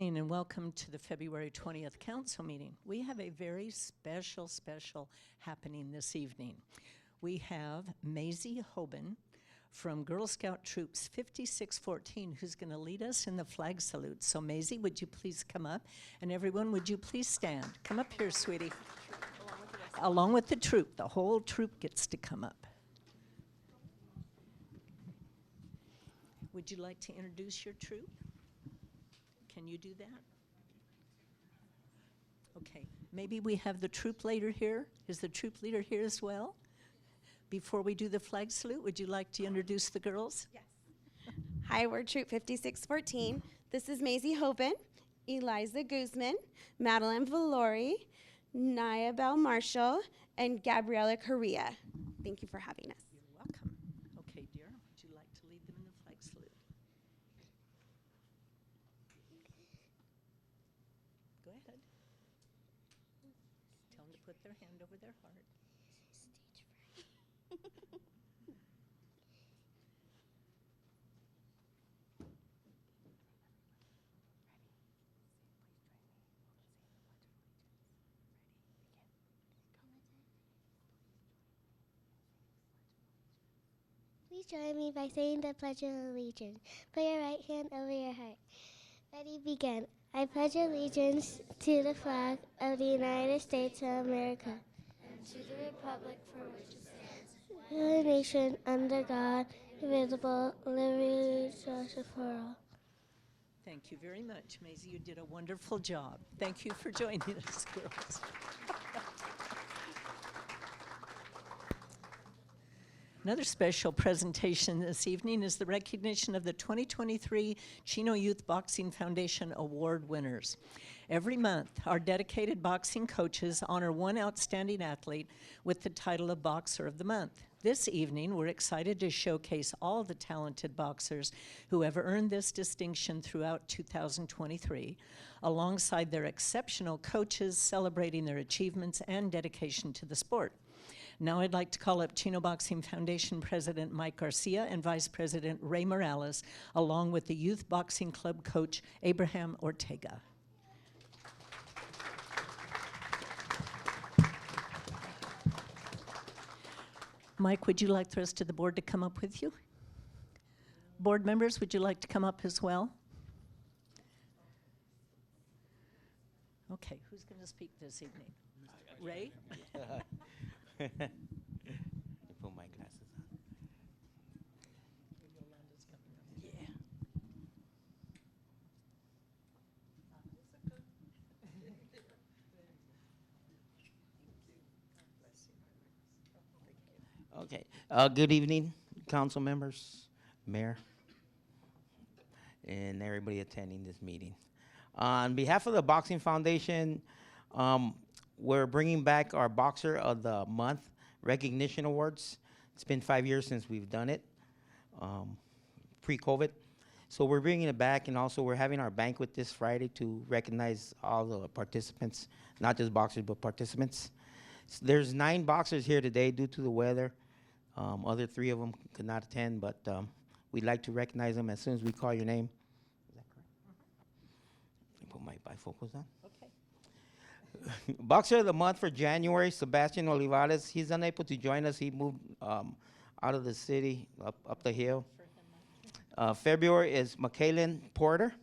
And welcome to the February 20th council meeting. We have a very special happening this evening. We have Maisie Hoban from Girl Scout Troops 5614 who's going to lead us in the flag salute. So Maisie, would you please come up? And everyone, would you please stand? Come up here, sweetie. Along with the troop. The whole troop gets to come up. Would you like to introduce your troop? Can you do that? Okay, maybe we have the troop leader here. Is the troop leader here as well? Before we do the flag salute, would you like to introduce the girls? Yes. Hi, we're Troop 5614. This is Maisie Hoban, Eliza Guzman, Madeline Valori, Naya Bell Marshall, and Gabriela Correa. Thank you for having us. You're welcome. Okay, dear, would you like to lead them in the flag salute? Go ahead. Tell them to put their hand over their heart. Please join me by saying the Pledge of Allegiance. Put your right hand over your heart. Ready, begin. I pledge allegiance to the flag of the United States of America and to the republic for which it stands, one nation under God, indivisible, liberty and justice for all. Thank you very much, Maisie. You did a wonderful job. Thank you for joining us, girls. Another special presentation this evening is the recognition of the 2023 Chino Youth Boxing Foundation Award winners. Every month, our dedicated boxing coaches honor one outstanding athlete with the title of Boxer of the Month. This evening, we're excited to showcase all the talented boxers who have earned this distinction throughout 2023, alongside their exceptional coaches celebrating their achievements and dedication to the sport. Now I'd like to call up Chino Boxing Foundation President Mike Garcia and Vice President Ray Morales, along with the Youth Boxing Club coach Abraham Ortega. Mike, would you like the rest of the board to come up with you? Board members, would you like to come up as well? Okay, who's going to speak this evening? Ray? Put my glasses on. Yeah. Okay. Good evening, council members, mayor, and everybody attending this meeting. On behalf of the Boxing Foundation, we're bringing back our Boxer of the Month recognition awards. It's been 5 years since we've done it, pre-COVID. So we're bringing it back, and also we're having our banquet this Friday to recognize all the participants, not just boxers, but participants. So there's 9 boxers here today due to the weather. Other 3 of them could not attend, but we'd like to recognize them as soon as we call your name. Is that correct? Put my bifocals on. Boxer of the Month for January, Sebastian Olivares. He's unable to join us. He moved out of the city, up the hill. February is Mikaelin Porter.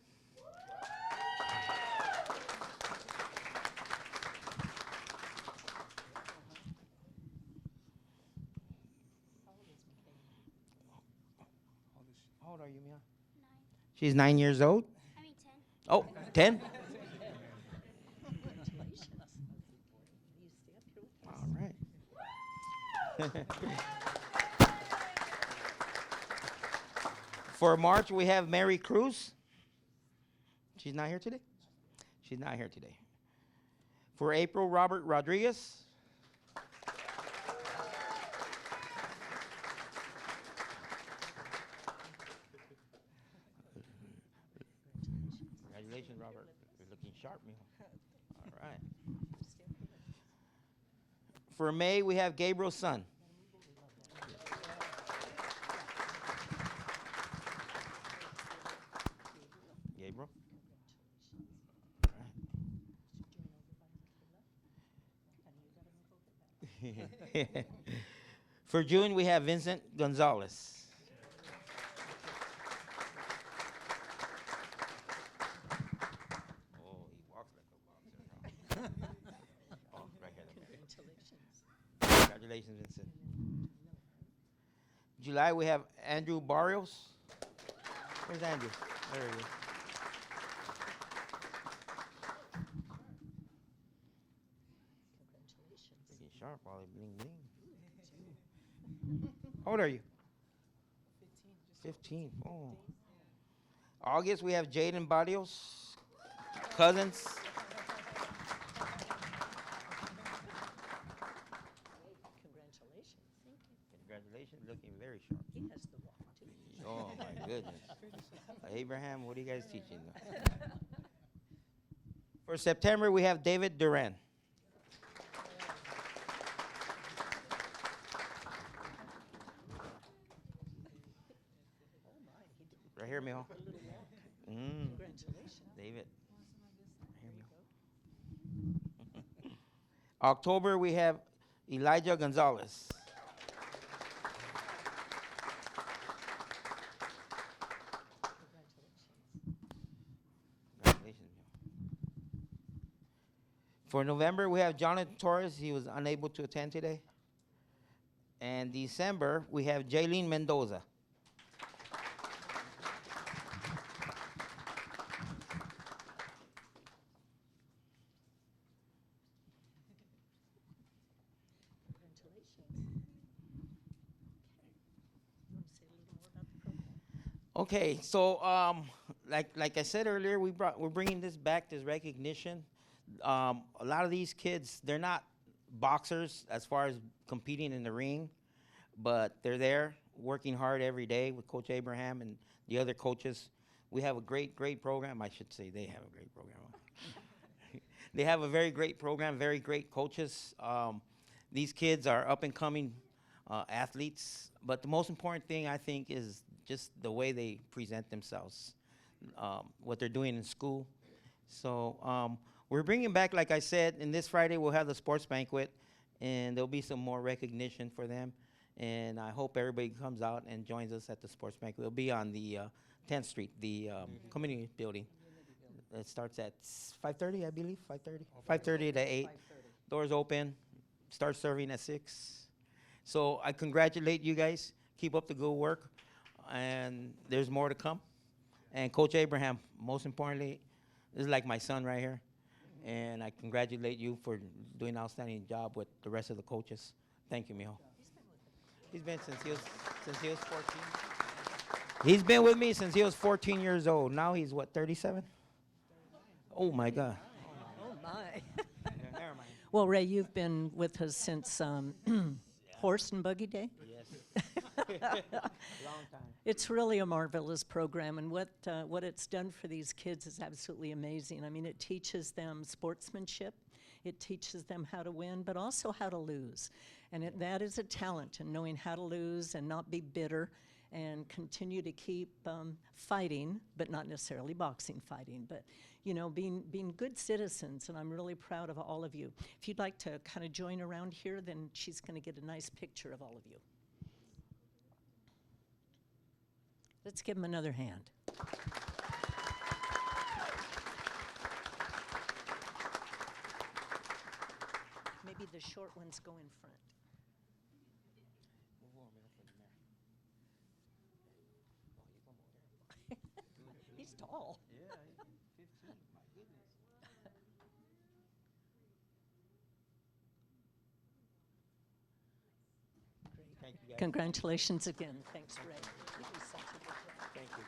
How old are you, Mia? 9. She's 9 years old? I mean 10. Oh, 10? All right. For March, we have Mary Cruz. She's not here today? She's not here today. For April, Robert Rodriguez. Congratulations, Robert. You're looking sharp, man. All right. For May, we have Gabriel Sun. Gabriel. For June, we have Vincent Gonzalez. Oh, he walks like a boxer. Oh, right here. Congratulations. Congratulations, Vincent. July, we have Andrew Barrios. Where's Andrew? There he is. Congratulations. Looking sharp, all bling bling. How old are you? 15. Oh. August, we have Jaden Barrios. Cousins. Congratulations. Congratulations, looking very sharp. He has the walk, too. Oh, my goodness. Abraham, what are you guys teaching? For September, we have David Duran. Oh, my. He did Right here, mijo. a little walk. Mm, Congratulations. David. Right here, mijo. October, we have Elijah Gonzalez. Congratulations, mijo. For November, we have Jonathan Torres. He was unable to attend today. And December, we have Jaylene Mendoza. Congratulations. You want to say a little more about the program? Okay, so like I said earlier, we're bringing this back, this recognition. A lot of these kids, they're not boxers as far as competing in the ring, but they're there working hard every day with Coach Abraham and the other coaches. We have a great program. I should say they have a great program. They have a very great program, very great coaches. These kids are up and coming athletes, but the most important thing I think is just the way they present themselves, what they're doing in school. So we're bringing back, like I said, and this Friday we'll have the sports banquet, and there'll be some more recognition for them. And I hope everybody comes out and joins us at the sports banquet. It'll be on the 10th Street, the community building. It starts at 5:30, I believe, 5:30. 5:30 to 8. 5:30. Doors open. Start serving at 6. So I congratulate you guys. Keep up the good work. And there's more to come. And Coach Abraham, most importantly, this is like my son right here. And I congratulate you for doing an outstanding job with the rest of the coaches. Thank you, mijo. He's been since he was 14. He's been with me since he was 14 years old. Now he's what, 37? Oh my God. Oh, my. Never mind. Well, Ray, you've been with us since Horse and Buggy Day. Yes. Long time. It's really a marvelous program, and what it's done for these kids is absolutely amazing. I mean, it teaches them sportsmanship, it teaches them how to win, but also how to lose. And that is a talent, and knowing how to lose and not be bitter and continue to keep fighting, but not necessarily boxing fighting, but being good citizens. And I'm really proud of all of you. If you'd like to kind of join around here, then she's going to get a nice picture of all of you. Let's give them another hand. Maybe the short ones go in front. He's tall. Yeah, 15. My goodness. Great. Thank you, guys. Congratulations again. Thanks, Ray. You do such a good job. Thank you.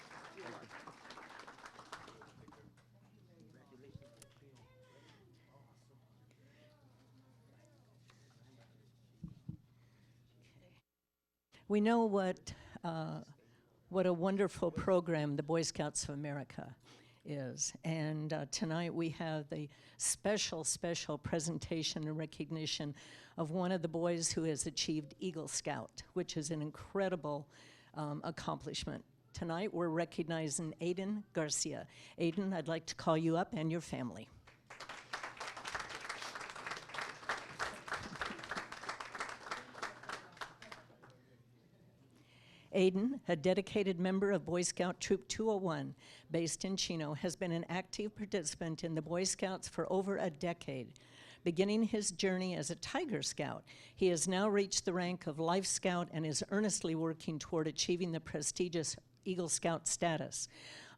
We know what a wonderful program the Boy Scouts of America is. And tonight we have the special presentation and recognition of one of the boys who has achieved Eagle Scout, which is an incredible accomplishment. Tonight we're recognizing Aiden Garcia. Aiden, I'd like to call you up and your family. Aiden, a dedicated member of Boy Scout Troop 201, based in Chino, has been an active participant in the Boy Scouts for over a decade. Beginning his journey as a Tiger Scout, he has now reached the rank of Life Scout and is earnestly working toward achieving the prestigious Eagle Scout status.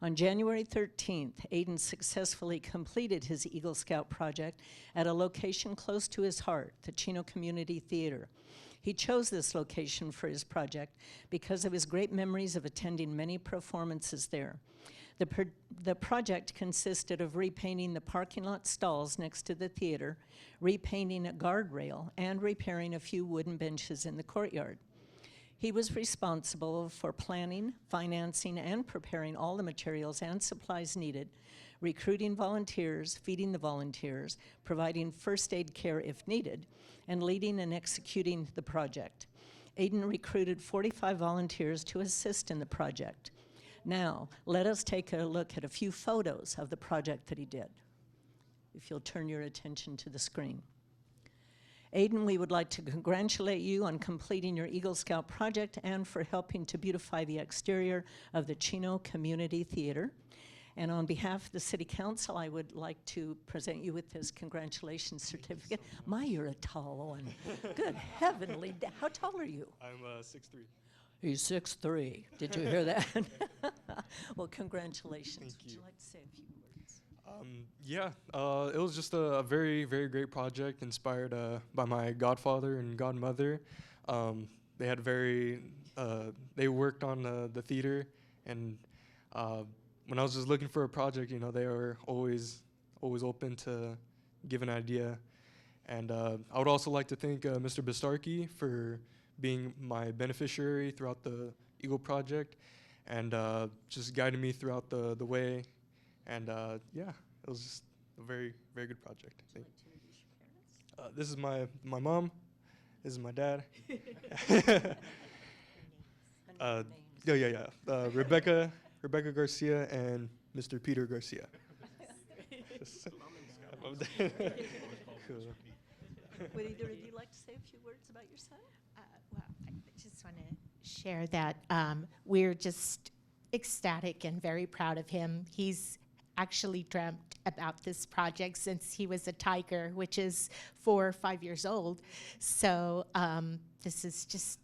On January 13th, Aiden successfully completed his Eagle Scout project at a location close to his heart, the Chino Community Theater. He chose this location for his project because of his great memories of attending many performances there. The project consisted of repainting the parking lot stalls next to the theater, repainting a guardrail, and repairing a few wooden benches in the courtyard. He was responsible for planning, financing, and preparing all the materials and supplies needed, recruiting volunteers, feeding the volunteers, providing first aid care if needed, and leading and executing the project. Aiden recruited 45 volunteers to assist in the project. Now, let us take a look at a few photos of the project that he did. If you'll turn your attention to the screen. Aiden, we would like to congratulate you on completing your Eagle Scout project and for helping to beautify the exterior of the Chino Community Theater. And on behalf of the City Council, I would like to present you with this congratulations certificate. My, you're a tall one. Good heavenly, how tall are you? I'm 6'3". He's 6'3". Did you hear that? Well, congratulations. Thank Would you. you like to say a few words? It was just a very, very great project inspired by my godfather and godmother. They had they worked on the theater, and when I was just looking for a project, they were always open to give an idea. And I would also like to thank Mr. Bistarki for being my beneficiary throughout the Eagle project and just guiding me throughout the way. And it was just a very, very good project. This is my mom. This is my dad. Rebecca Garcia and Mr. Peter Garcia. Cool. Would either of you like to say a few words about your son? Well, I just want to share that we're just ecstatic and very proud of him. He's actually dreamt about this project since he was a tiger, which is 4 or 5 years old. So this is just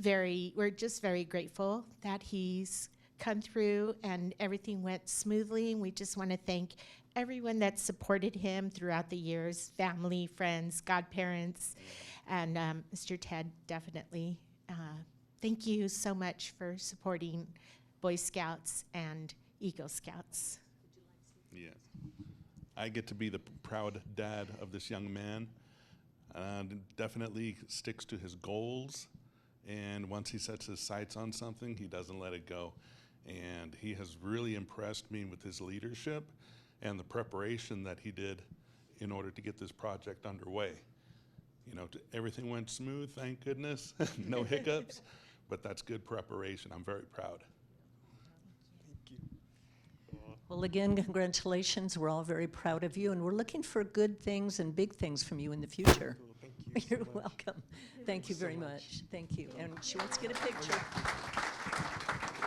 we're just very grateful that he's come through and everything went smoothly. We just want to thank everyone that supported him throughout the years, family, friends, godparents, and Mr. Ted, definitely. Thank you so much for supporting Boy Scouts and Eagle Scouts. Yes. I get to be the proud dad of this young man. Definitely sticks to his goals, and once he sets his sights on something, he doesn't let it go. And he has really impressed me with his leadership and the preparation that he did in order to get this project underway. Everything went smooth, thank goodness, no hiccups, but that's good preparation. I'm very proud. Well, again, congratulations. We're all very proud of you, and we're looking for good things and big things from you in the future. Cool, thank you. You're so much. welcome. Thank you very much. Thank you. And she wants to get a picture. Thank you. Thank you. Okay.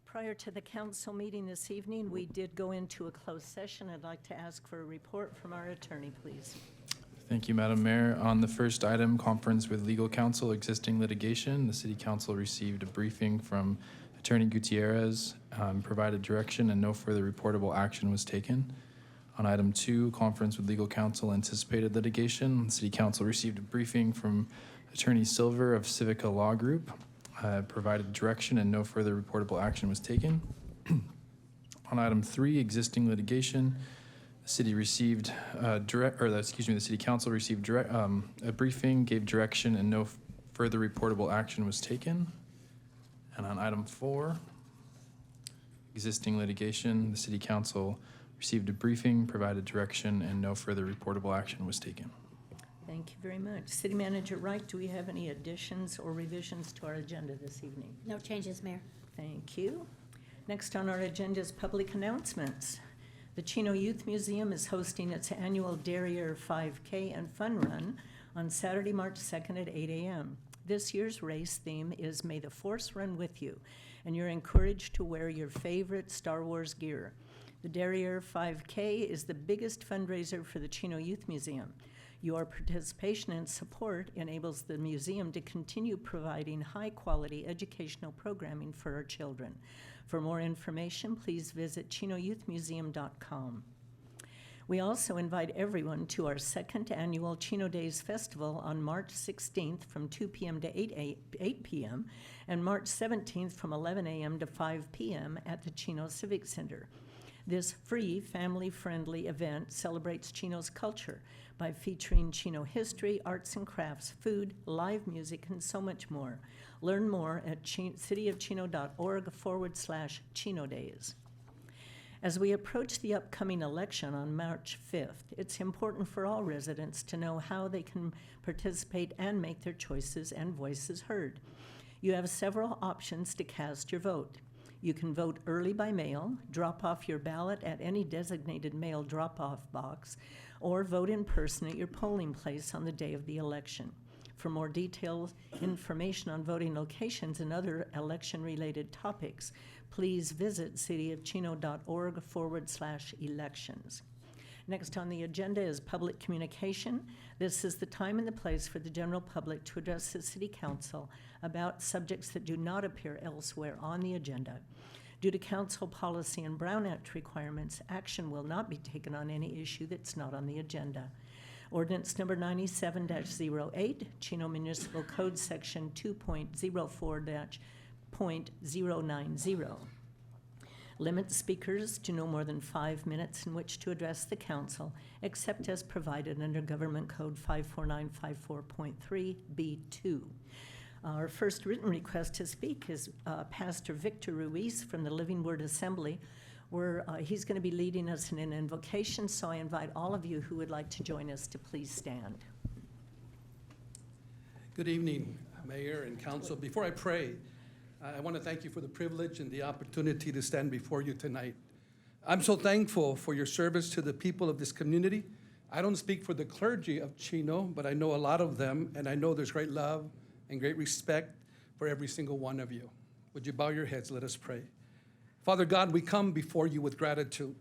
Prior to the council meeting this evening, we did go into a closed session. I'd like to ask for a report from our attorney, please. Thank you, Madam Mayor. On the first item, conference with legal counsel, existing litigation, the City Council received a briefing from Attorney Gutierrez, provided direction, and no further reportable action was taken. On item 2, conference with legal counsel, anticipated litigation, the City Council received a briefing from Attorney Silver of Civica Law Group, provided direction, and no further reportable action was taken. On item 3, existing litigation, The city received the city council received a briefing, gave direction, and no further reportable action was taken. And on item 4, existing litigation, the city council received a briefing, provided direction, and no further reportable action was taken. Thank you very much. City Manager Wright, do we have any additions or revisions to our agenda this evening? No changes, Mayor. Thank you. Next on our agenda is public announcements. The Chino Youth Museum is hosting its annual Derriere 5K and Fun Run on Saturday, March 2nd at 8 a.m. This year's race theme is May the Force Run With You, and you're encouraged to wear your favorite Star Wars gear. The Derriere 5K is the biggest fundraiser for the Chino Youth Museum. Your participation and support enables the museum to continue providing high-quality educational programming for our children. For more information, please visit ChinoYouthMuseum.com. We also invite everyone to our second annual Chino Days Festival on March 16th from 2 p.m. to 8 p.m. and March 17th from 11 a.m. to 5 p.m. at the Chino Civic Center. This free, family-friendly event celebrates Chino's culture by featuring Chino history, arts and crafts, food, live music, and so much more. Learn more at cityofchino.org/Chino Days. As we approach the upcoming election on March 5th, it's important for all residents to know how they can participate and make their choices and voices heard. You have several options to cast your vote. You can vote early by mail, drop off your ballot at any designated mail drop-off box, or vote in person at your polling place on the day of the election. For more detailed information on voting locations and other election-related topics, please visit cityofchino.org/elections. Next on the agenda is public communication. This is the time and the place for the general public to address the City Council about subjects that do not appear elsewhere on the agenda. Due to council policy and Brown Act requirements, action will not be taken on any issue that's not on the agenda. Ordinance number 97-08, Chino Municipal Code Section 2.04-.090. Limit speakers to no more than 5 minutes in which to address the council, except as provided under Government Code 54954.3B2. Our first written request to speak is Pastor Victor Ruiz from the Living Word Assembly, where he's going to be leading us in an invocation, so I invite all of you who would like to join us to please stand. Good evening, Mayor and Council. Before I pray, I want to thank you for the privilege and the opportunity to stand before you tonight. I'm so thankful for your service to the people of this community. I don't speak for the clergy of Chino, but I know a lot of them, and I know there's great love and great respect for every single one of you. Would you bow your heads? Let us pray. Father God, we come before you with gratitude.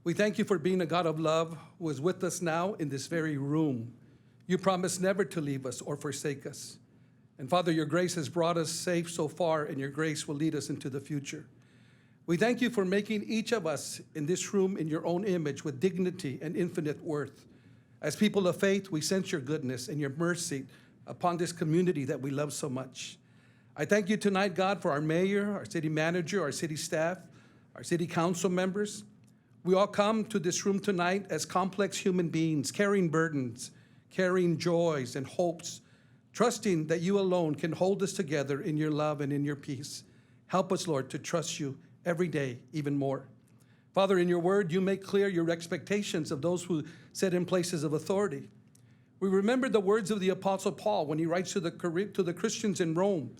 We thank you for being a God of love who is with us now in this very room. You promised never to leave us or forsake us. And Father, your grace has brought us safe so far, and your grace will lead us into the future. We thank you for making each of us in this room in your own image with dignity and infinite worth. As people of faith, we sense your goodness and your mercy upon this community that we love so much. I thank you tonight, God, for our mayor, our city manager, our city staff, our city council members. We all come to this room tonight as complex human beings, carrying burdens, carrying joys and hopes, trusting that you alone can hold us together in your love and in your peace. Help us, Lord, to trust you every day even more. Father, in your word, you make clear your expectations of those who sit in places of authority. We remember the words of the Apostle Paul when he writes to the Christians in Rome.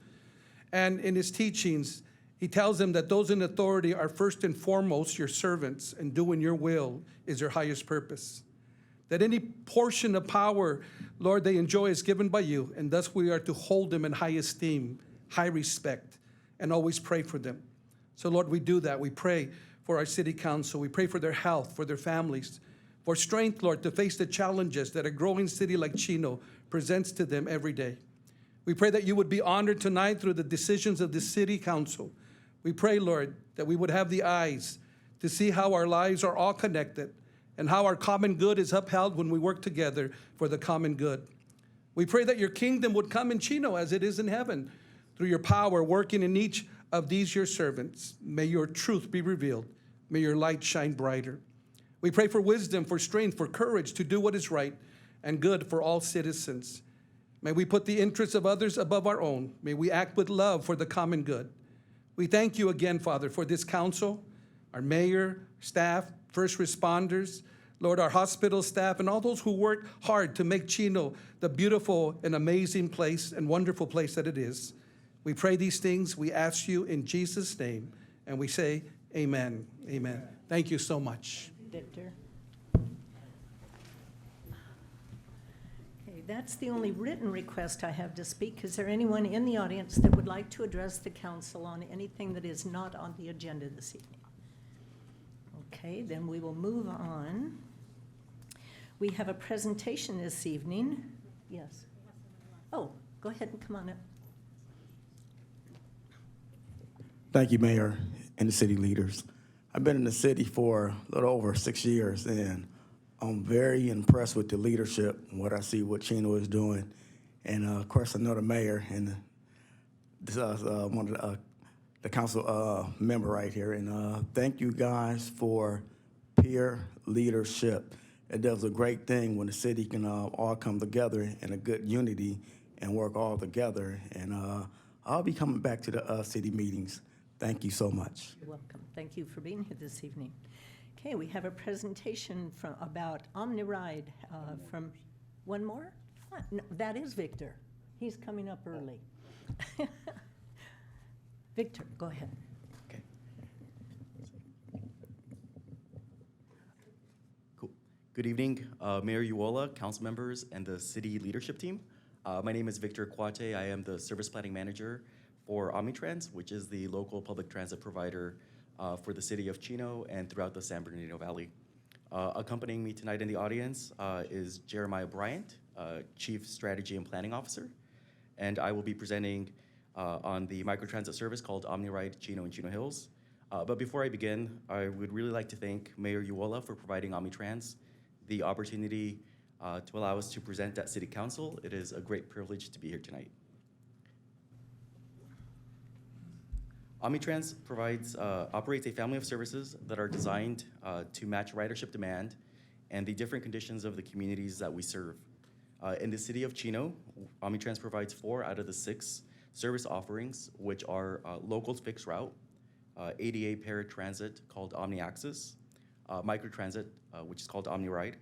And in his teachings, he tells them that those in authority are first and foremost your servants, and doing your will is their highest purpose. That any portion of power, Lord, they enjoy is given by you, and thus we are to hold them in high esteem, high respect, and always pray for them. So, Lord, we do that. We pray for our city council. We pray for their health, for their families, for strength, Lord, to face the challenges that a growing city like Chino presents to them every day. We pray that you would be honored tonight through the decisions of the city council. We pray, Lord, that we would have the eyes to see how our lives are all connected and how our common good is upheld when we work together for the common good. We pray that your kingdom would come in Chino as it is in heaven through your power working in each of these your servants. May your truth be revealed. May your light shine brighter. We pray for wisdom, for strength, for courage to do what is right and good for all citizens. May we put the interests of others above our own. May we act with love for the common good. We thank you again, Father, for this council, our mayor, staff, first responders, Lord, our hospital staff, and all those who work hard to make Chino the beautiful and amazing place and wonderful place that it is. We pray these things. We ask you in Jesus' name, and we say amen. Amen. Thank you so much. Victor. Okay, that's the only written request I have to speak. Is there anyone in the audience that would like to address the council on anything that is not on the agenda this evening? Okay, then we will move on. We have a presentation this evening. Yes. Oh, go ahead and come on up. Thank you, Mayor and the city leaders. I've been in the city for a little over 6 years, and I'm very impressed with the leadership and what I see what Chino is doing. And of course, I know the mayor and this one of the council member right here. And thank you guys for peer leadership. It does a great thing when the city can all come together in a good unity and work all together. And I'll be coming back to the city meetings. Thank you so much. You're welcome. Thank you for being here this evening. Okay, we have a presentation about OmniRide from one more? No, that is Victor. He's coming up early. Victor, go ahead. Okay. Cool. Good evening, Mayor Uola, council members, and the city leadership team. My name is Victor Cuate. I am the service planning manager for Omnitrans, which is the local public transit provider for the city of Chino and throughout the San Bernardino Valley. Accompanying me tonight in the audience is Jeremiah Bryant, Chief Strategy and Planning Officer, and I will be presenting on the microtransit service called OmniRide Chino and Chino Hills. But before I begin, I would really like to thank Mayor Uola for providing Omnitrans the opportunity to allow us to present at City Council. It is a great privilege to be here tonight. Omnitrans operates a family of services that are designed to match ridership demand and the different conditions of the communities that we serve. In the city of Chino, Omnitrans provides 4 out of the 6 service offerings, which are local fixed route, ADA paratransit called OmniAccess, microtransit, which is called OmniRide,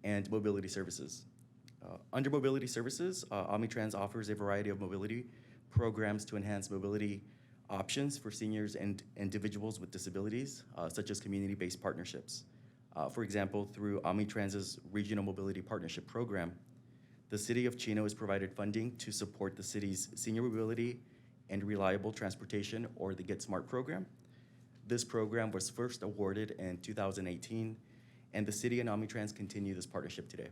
and mobility services. Under mobility services, Omnitrans offers a variety of mobility programs to enhance mobility options for seniors and individuals with disabilities, such as community-based partnerships. For example, through Omnitrans's Regional Mobility Partnership Program, the City of Chino has provided funding to support the city's senior mobility and reliable transportation, or the Get Smart program. This program was first awarded in 2018, and the city and Omnitrans continue this partnership today.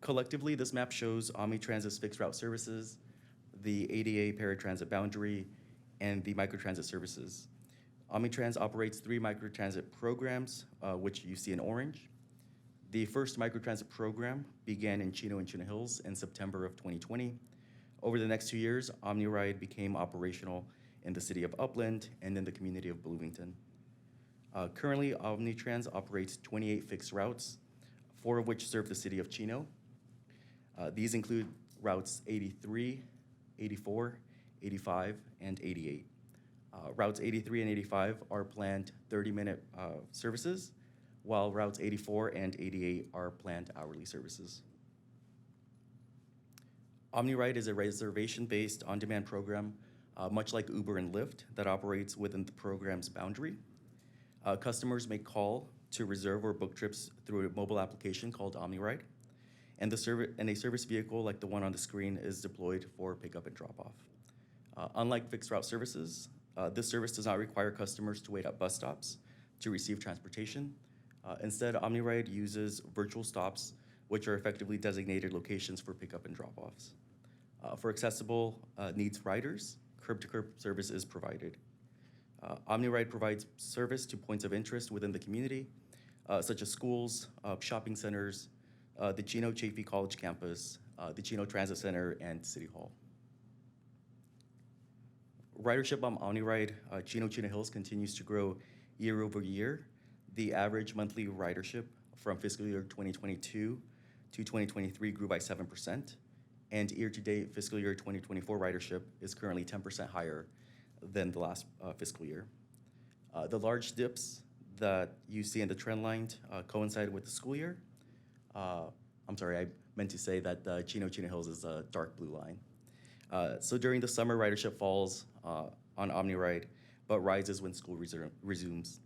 Collectively, this map shows Omnitrans's fixed route services, the ADA paratransit boundary, and the microtransit services. Omnitrans operates 3 microtransit programs, which you see in orange. The first microtransit program began in Chino and Chino Hills in September of 2020. Over the next 2 years, OmniRide became operational in the city of Upland and in the community of Bloomington. Currently, Omnitrans operates 28 fixed routes, 4 of which serve the city of Chino. These include routes 83, 84, 85, and 88. Routes 83 and 85 are planned 30-minute services, while routes 84 and 88 are planned hourly services. OmniRide is a reservation-based on-demand program, much like Uber and Lyft, that operates within the program's boundary. Customers may call to reserve or book trips through a mobile application called OmniRide, and a service vehicle like the one on the screen is deployed for pickup and drop-off. Unlike fixed route services, this service does not require customers to wait at bus stops to receive transportation. Instead, OmniRide uses virtual stops, which are effectively designated locations for pickup and drop-offs. For accessible needs riders, curb-to-curb service is provided. OmniRide provides service to points of interest within the community, such as schools, shopping centers, the Chino Chafee College campus, the Chino Transit Center, and City Hall. Ridership on OmniRide, Chino Hills continues to grow Year over year, the average monthly ridership from fiscal year 2022 to 2023 grew by 7%, and year-to-date fiscal year 2024 ridership is currently 10% higher than the last fiscal year. The large dips that you see in the trend line coincide with the school year. I'm sorry, I meant to say that Chino Hills is a dark blue line. So during the summer, ridership falls on OmniRide, but rises when school resumes.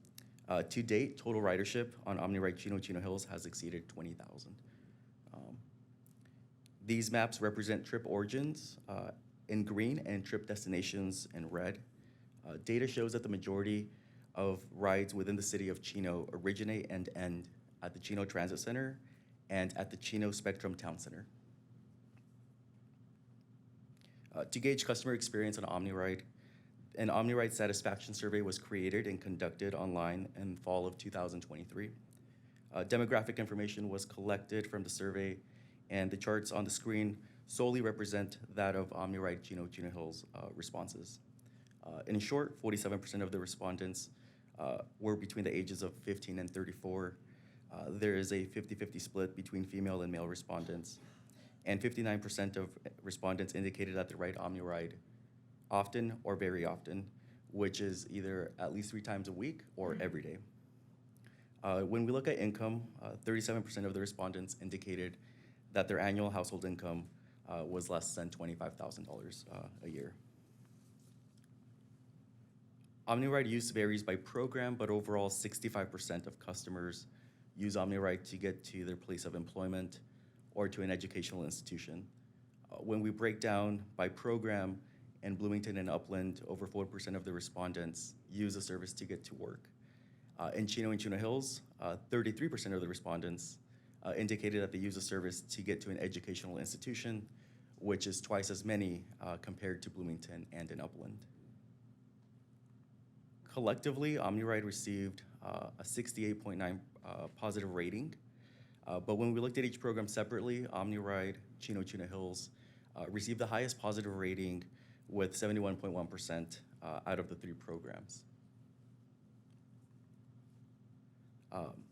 To date, total ridership on OmniRide Chino Hills has exceeded 20,000. These maps represent trip origins in green and trip destinations in red. Data shows that the majority of rides within the city of Chino originate and end at the Chino Transit Center and at the Chino Spectrum Town Center. To gauge customer experience on OmniRide, an OmniRide satisfaction survey was created and conducted online in fall of 2023. Demographic information was collected from the survey, and the charts on the screen solely represent that of OmniRide Chino Hills responses. In short, 47% of the respondents were between the ages of 15 and 34. There is a 50-50 split between female and male respondents, and 59% of respondents indicated that they ride OmniRide often or very often, which is either at least 3 times a week or every day. When we look at income, 37% of the respondents indicated that their annual household income was less than $25,000 a year. OmniRide use varies by program, but overall 65% of customers use OmniRide to get to their place of employment or to an educational institution. When we break down by program, in Bloomington and Upland, over 4% of the respondents use the service to get to work. In Chino and Chino Hills, 33% of the respondents indicated that they use the service to get to an educational institution, which is twice as many compared to Bloomington and in Upland. Collectively, OmniRide received a 68.9 positive rating, but when we looked at each program separately, OmniRide Chino Hills received the highest positive rating with 71.1% out of the 3 programs.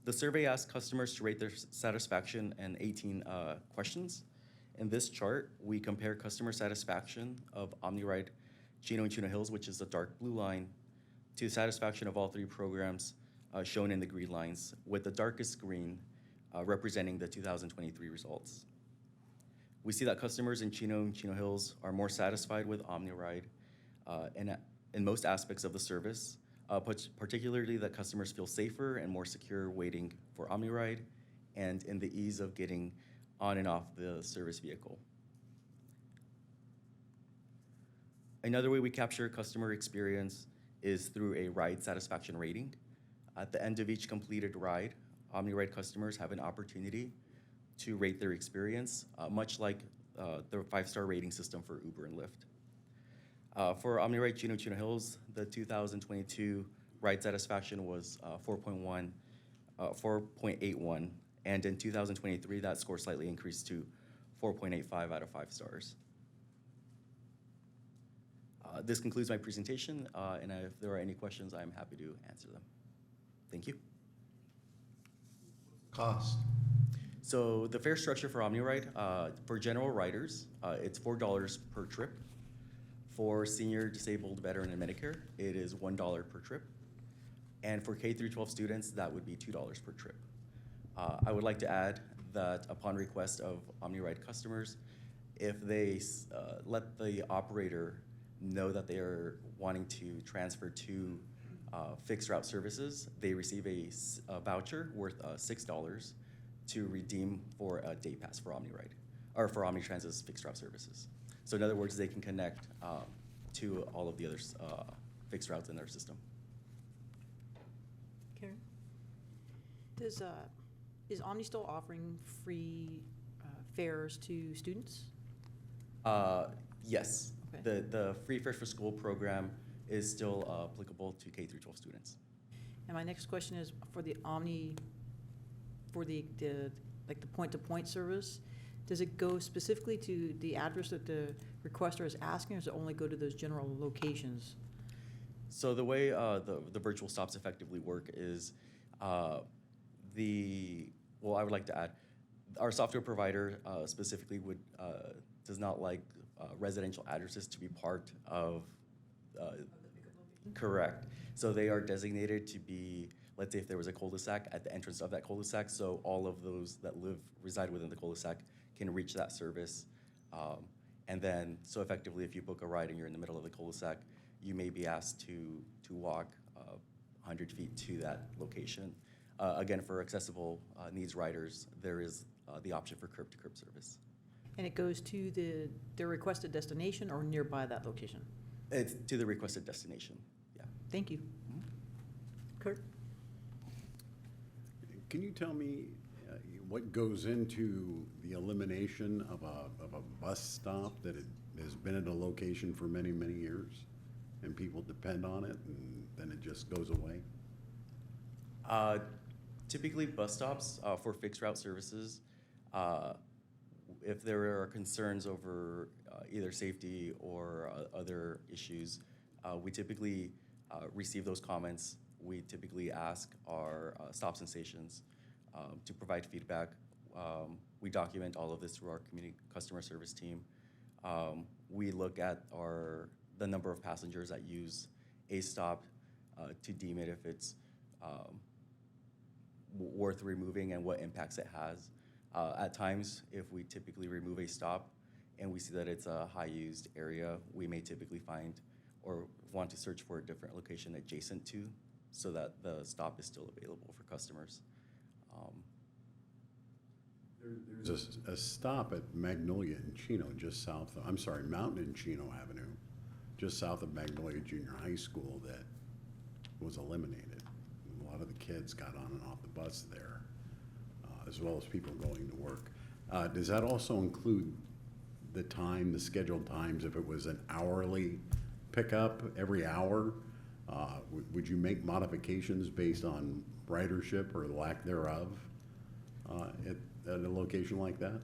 The survey asked customers to rate their satisfaction in 18 questions. In this chart, we compare customer satisfaction of OmniRide Chino Hills, which is the dark blue line, to the satisfaction of all 3 programs shown in the green lines, with the darkest green representing the 2023 results. We see that customers in Chino Hills are more satisfied with OmniRide in most aspects of the service, particularly that customers feel safer and more secure waiting for OmniRide and in the ease of getting on and off the service vehicle. Another way we capture customer experience is through a ride satisfaction rating. At the end of each completed ride, OmniRide customers have an opportunity to rate their experience, much like the 5-star rating system for Uber and Lyft. For OmniRide Chino Hills, the 2022 ride satisfaction was 4.81, and in 2023, that score slightly increased to 4.85 out of 5 stars. This concludes my presentation, and if there are any questions, I'm happy to answer them. Thank you. Cost. So the fare structure for OmniRide, for general riders, it's $4 per trip. For senior, disabled, veteran, and Medicare, it is $1 per trip. And for K-12 students, that would be $2 per trip. I would like to add that upon request of OmniRide customers, if they let the operator know that they are wanting to transfer to fixed route services, they receive a voucher worth $6 to redeem for a day pass for OmniRide, or for OmniTransit's fixed route services. So in other words, they can connect to all of the other fixed routes in their system. Karen? Is Omni still offering free fares to students? Yes. Okay. The Free Fares for School program is still applicable to K-12 students. And my next question is for the Omni, for the point-to-point service, does it go specifically to the address that the requester is asking, or does it only go to those general locations? So the way the virtual stops effectively work is well, I would like to add, our software provider specifically does not like residential addresses to be part of, correct. So they are designated to be, let's say if there was a cul-de-sac at the entrance of that cul-de-sac, so all of those that reside within the cul-de-sac can reach that service. And then, so effectively, if you book a ride and you're in the middle of the cul-de-sac, you may be asked to walk 100 feet to that location. Again, for accessible needs riders, there is the option for curb-to-curb service. And it goes to their requested destination or nearby that location? It's to the requested destination, yeah. Thank you. Kurt? Can you tell me what goes into the elimination of a bus stop that has been at a location for many, many years, and people depend on it, and then it just goes away? Typically, bus stops for fixed route services, if there are concerns over either safety or other issues, we typically receive those comments. We typically ask our stops and stations to provide feedback. We document all of this through our community customer service team. We look at the number of passengers that use a stop to deem it if it's worth removing and what impacts it has. At times, if we typically remove a stop and we see that it's a high-used area, we may typically find or want to search for a different location adjacent to so that the stop is still available for customers. There's a stop at Magnolia and Chino just south of, I'm sorry, Mountain and Chino Avenue, just south of Magnolia Junior High School that was eliminated. A lot of the kids got on and off the bus there, as well as people going to work. Does that also include the time, the scheduled times, if it was an hourly pickup every hour? Would you make modifications based on ridership or lack thereof at a location like that?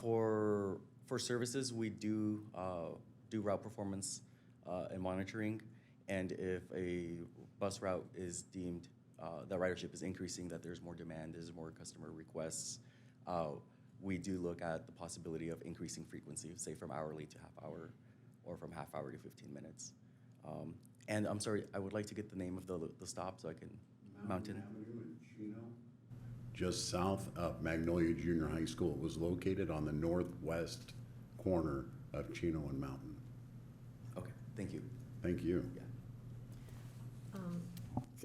For services, we do route performance and monitoring, and if a bus route is deemed that ridership is increasing, that there's more demand, there's more customer requests, we do look at the possibility of increasing frequency, say from hourly to half hour, or from half hour to 15 minutes. And I'm sorry, I would like to get the name of the stop so I can Mountain Avenue in Chino, just south of Magnolia Junior High School. It was located on the northwest corner of Chino and Mountain. Okay, thank you. Thank you. Yeah.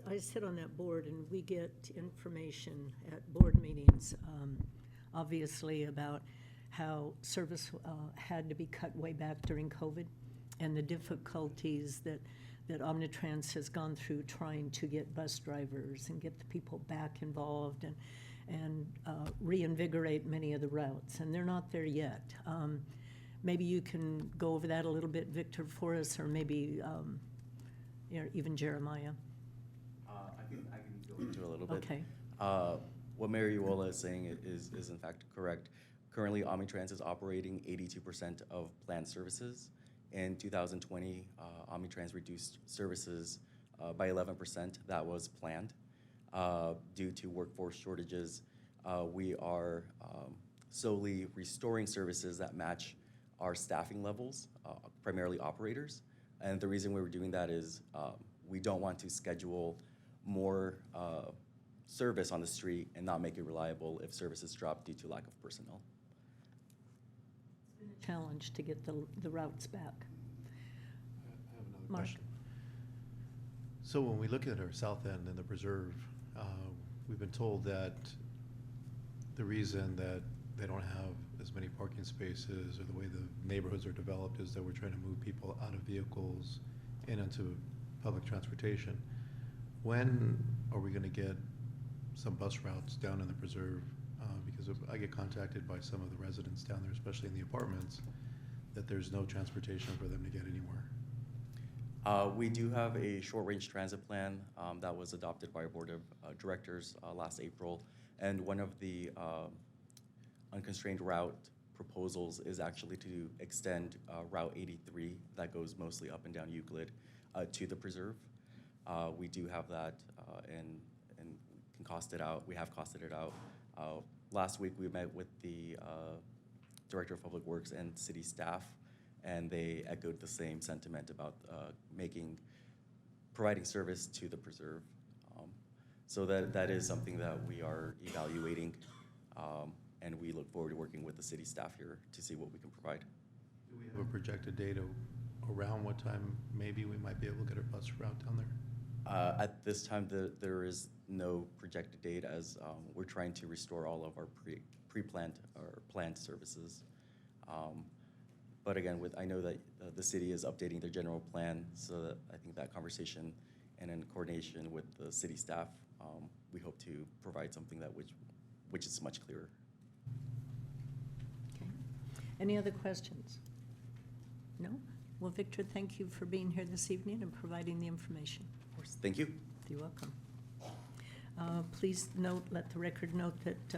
I sit on that board, and we get information at board meetings, obviously, about how service had to be cut way back during COVID and the difficulties that Omnitrans has gone through trying to get bus drivers and get the people back involved and reinvigorate many of the routes, and they're not there yet. Maybe you can go over that a little bit, Victor, for us, or maybe even Jeremiah. I can go into a little bit. Okay. What Mary Uola is saying is in fact correct. Currently, Omnitrans is operating 82% of planned services. In 2020, Omnitrans reduced services by 11%. That was planned. Due to workforce shortages, we are solely restoring services that match our staffing levels, primarily operators. And the reason we were doing that is we don't want to schedule more service on the street and not make it reliable if services drop due to lack of personnel. Challenge to get the routes back. I have another Mark. question. So when we look at our south end and the preserve, we've been told that the reason that they don't have as many parking spaces or the way the neighborhoods are developed is that we're trying to move people out of vehicles and into public transportation. When are we going to get some bus routes down in the preserve? Because I get contacted by some of the residents down there, especially in the apartments, that there's no transportation for them to get anywhere. We do have a short-range transit plan that was adopted by our board of directors last April, and one of the unconstrained route proposals is actually to extend Route 83 that goes mostly up and down Euclid to the preserve. We do have that and can cost it out. We have costed it out. Last week we met with the Director of Public Works and city staff, and they echoed the same sentiment about providing service to the preserve. So that is something that we are evaluating, and we look forward to working with the city staff here to see what we can provide. Do we have a projected date around what time maybe we might be able to get our bus route down there? At this time, there is no projected date, as we're trying to restore all of our pre-planned or planned services. But again, I know that the city is updating their general plan, so that I think that conversation and in coordination with the city staff, we hope to provide something that which is much clearer. Okay. Any other questions? No? Well, Victor, thank you for being here this evening and providing the information. Of course. Thank you. You're welcome. Please let the record note that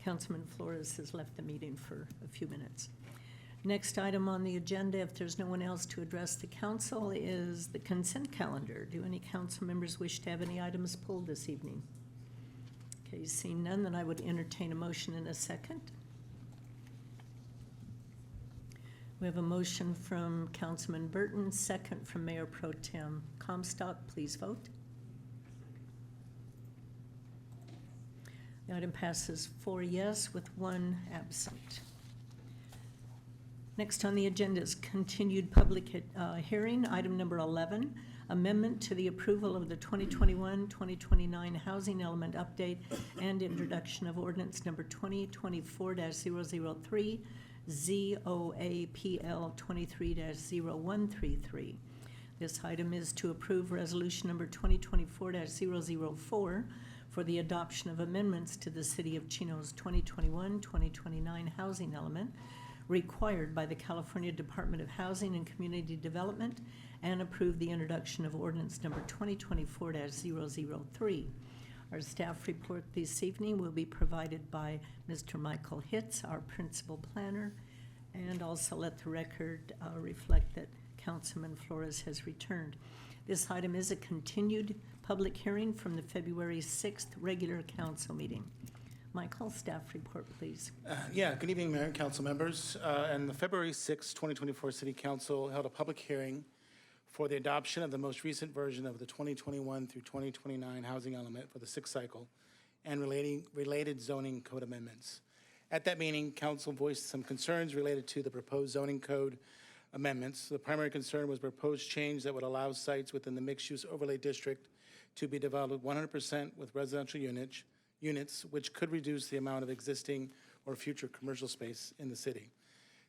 Councilman Flores has left the meeting for a few minutes. Next item on the agenda, if there's no one else to address the council, is the consent calendar. Do any council members wish to have any items pulled this evening? Okay, seeing none, then I would entertain a motion in a second. We have a motion from Councilman Burton, second from Mayor Pro Tem Comstock. Please vote. The item passes 4 yes with 1 absent. Next on the agenda is continued public hearing, item number 11, amendment to the approval of the 2021-2029 housing element update and introduction of ordinance number 2024-003, ZOAPL 23-0133. This item is to approve resolution number 2024-004 for the adoption of amendments to the City of Chino's 2021-2029 housing element required by the California Department of Housing and Community Development, and approve the introduction of ordinance number 2024-003. Our staff report this evening will be provided by Mr. Michael Hitz, our principal planner, and also let the record reflect that Councilman Flores has returned. This item is a continued public hearing from the February 6th regular council meeting. Michael, staff report, please. Good evening, Mayor and council members. And the February 6, 2024 City Council held a public hearing for the adoption of the most recent version of the 2021 through 2029 housing element for the sixth cycle and related zoning code amendments. At that meeting, council voiced some concerns related to the proposed zoning code amendments. The primary concern was proposed change that would allow sites within the mixed-use overlay district to be developed 100% with residential units, which could reduce the amount of existing or future commercial space in the city.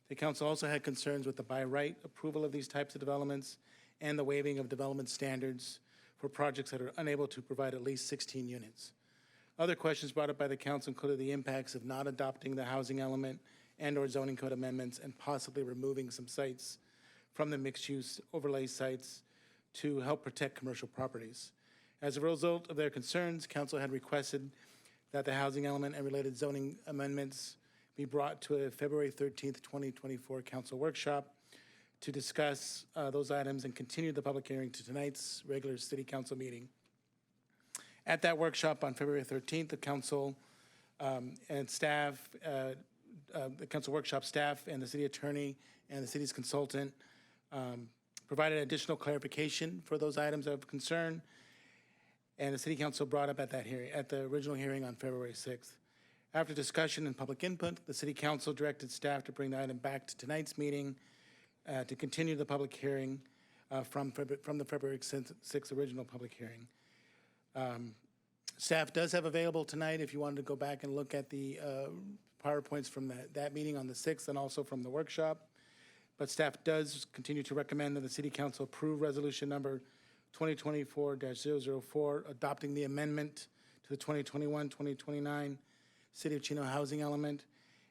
The council also had concerns with the by right approval of these types of developments and the waiving of development standards for projects that are unable to provide at least 16 units. Other questions brought up by the council included the impacts of not adopting the housing element and/or zoning code amendments and possibly removing some sites from the mixed-use overlay sites to help protect commercial properties. As a result of their concerns, council had requested that the housing element and related zoning amendments be brought to a February 13th, 2024 council workshop to discuss those items and continue the public hearing to tonight's regular city council meeting. At that workshop on February 13th, the council and staff, the council workshop staff and the city attorney and the city's consultant provided additional clarification for those items of concern, and the city council brought up at that hearing, at the original hearing on February 6th. After discussion and public input, the city council directed staff to bring the item back to tonight's meeting to continue the public hearing from the February 6th original public hearing. Staff does have available tonight, if you wanted to go back and look at the PowerPoints from that meeting on the 6th and also from the workshop. But staff does continue to recommend that the city council approve resolution number 2024-004, adopting the amendment to the 2021-2029 City of Chino housing element,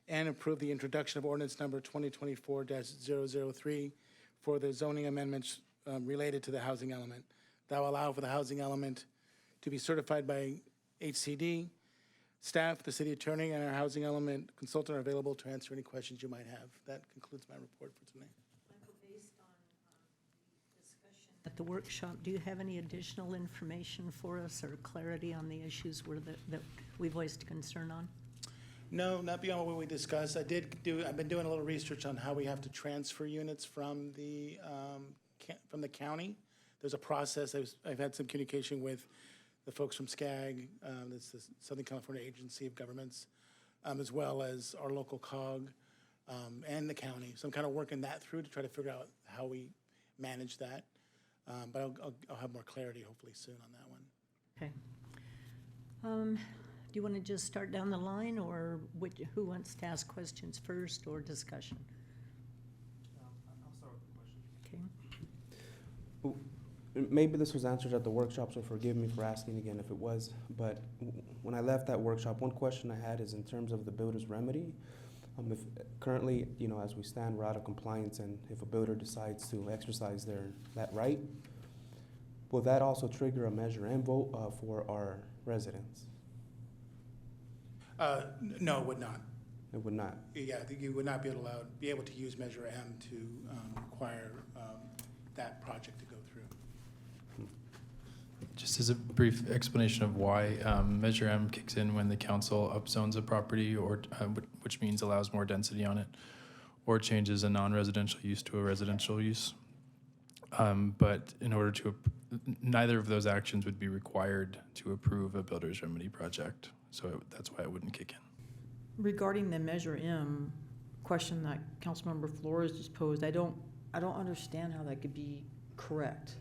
and approve the introduction of ordinance number 2024-003 for the zoning amendments related to the housing element. That will allow for the housing element to be certified by HCD. Staff, the city attorney, and our housing element consultant are available to answer any questions you might have. That concludes my report for tonight. Michael, based on the discussion that at the workshop. Do you have any additional information for us or clarity on the issues that we voiced concern on? No, not beyond what we discussed. I've been doing a little research on how we have to transfer units from the county. There's a process. I've had some communication with the folks from SCAG, that's the Southern California Agency of Governments, as well as our local COG and the county. So I'm kind of working that through to try to figure out how we manage that. But I'll have more clarity hopefully soon on that one. Okay. Do you want to just start down the line, or who wants to ask questions first, or discussion? I'll start with the Okay. question. Maybe this was answered at the workshop, so forgive me for asking again if it was. But when I left that workshop, one question I had is in terms of the builder's remedy. If currently, as we stand, we're out of compliance, and if a builder decides to exercise that right, will that also trigger a Measure M vote for our residents? No, it would not. It would not. Yeah, you would not be able to use Measure M to require that project to go through. Just as a brief explanation of why Measure M kicks in when the council upzones a property, or which means allows more density on it, or changes a non-residential use to a residential use. But in order to, neither of those actions would be required to approve a builder's remedy project. So that's why it wouldn't kick in. Regarding the Measure M question that Councilmember Flores just posed, I don't understand how that could be correct.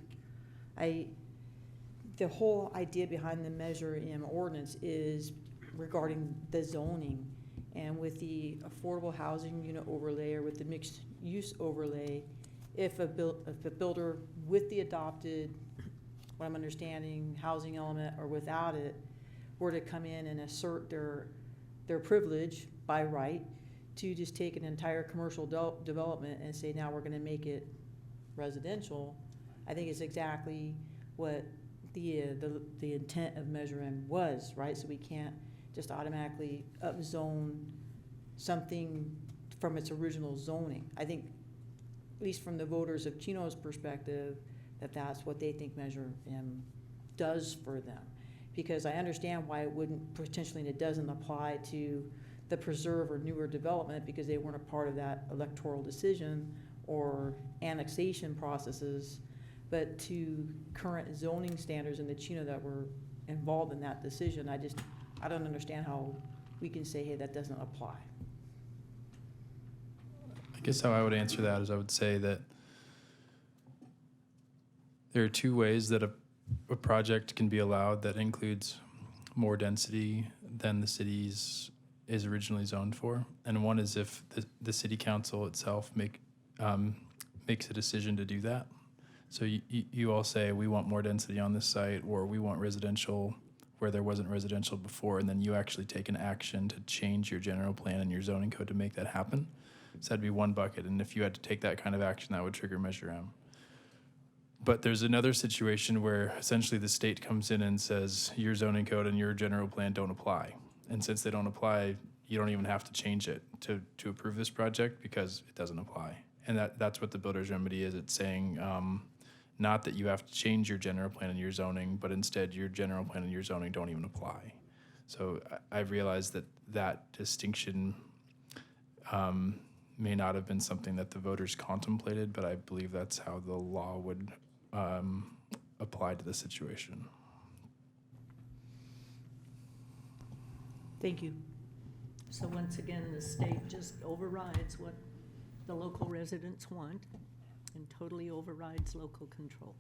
The whole idea behind the Measure M ordinance is regarding the zoning, and with the affordable housing unit overlay or with the mixed use overlay, if a builder with the adopted, what I'm understanding, housing element or without it, were to come in and assert their privilege by right to just take an entire commercial development and say, now we're going to make it residential, I think is exactly what the intent of Measure M was, right? So we can't just automatically upzone something from its original zoning. I think, at least from the voters of Chino's perspective, that's what they think Measure M does for them. Because I understand why it wouldn't potentially, and it doesn't apply to the preserve or newer development, because they weren't a part of that electoral decision or annexation processes, but to current zoning standards in the Chino that were involved in that decision, I don't understand how we can say, hey, that doesn't apply. I guess how I would answer that is I would say that there are two ways that a project can be allowed that includes more density than the city's is originally zoned for. And one is if the city council itself makes a decision to do that. So you all say, we want more density on this site, or we want residential where there wasn't residential before, and then you actually take an action to change your general plan and your zoning code to make that happen. So that'd be one bucket, and if you had to take that kind of action, that would trigger Measure M. But there's another situation where essentially the state comes in and says, your zoning code and your general plan don't apply. And since they don't apply, you don't even have to change it to approve this project because it doesn't apply. And that's what the builder's remedy is. It's saying not that you have to change your general plan and your zoning, but instead your general plan and your zoning don't even apply. So I've realized that distinction may not have been something that the voters contemplated, but I believe that's how the law would apply to the situation. Thank you. So once again, the state just overrides what the local residents want and totally overrides local control.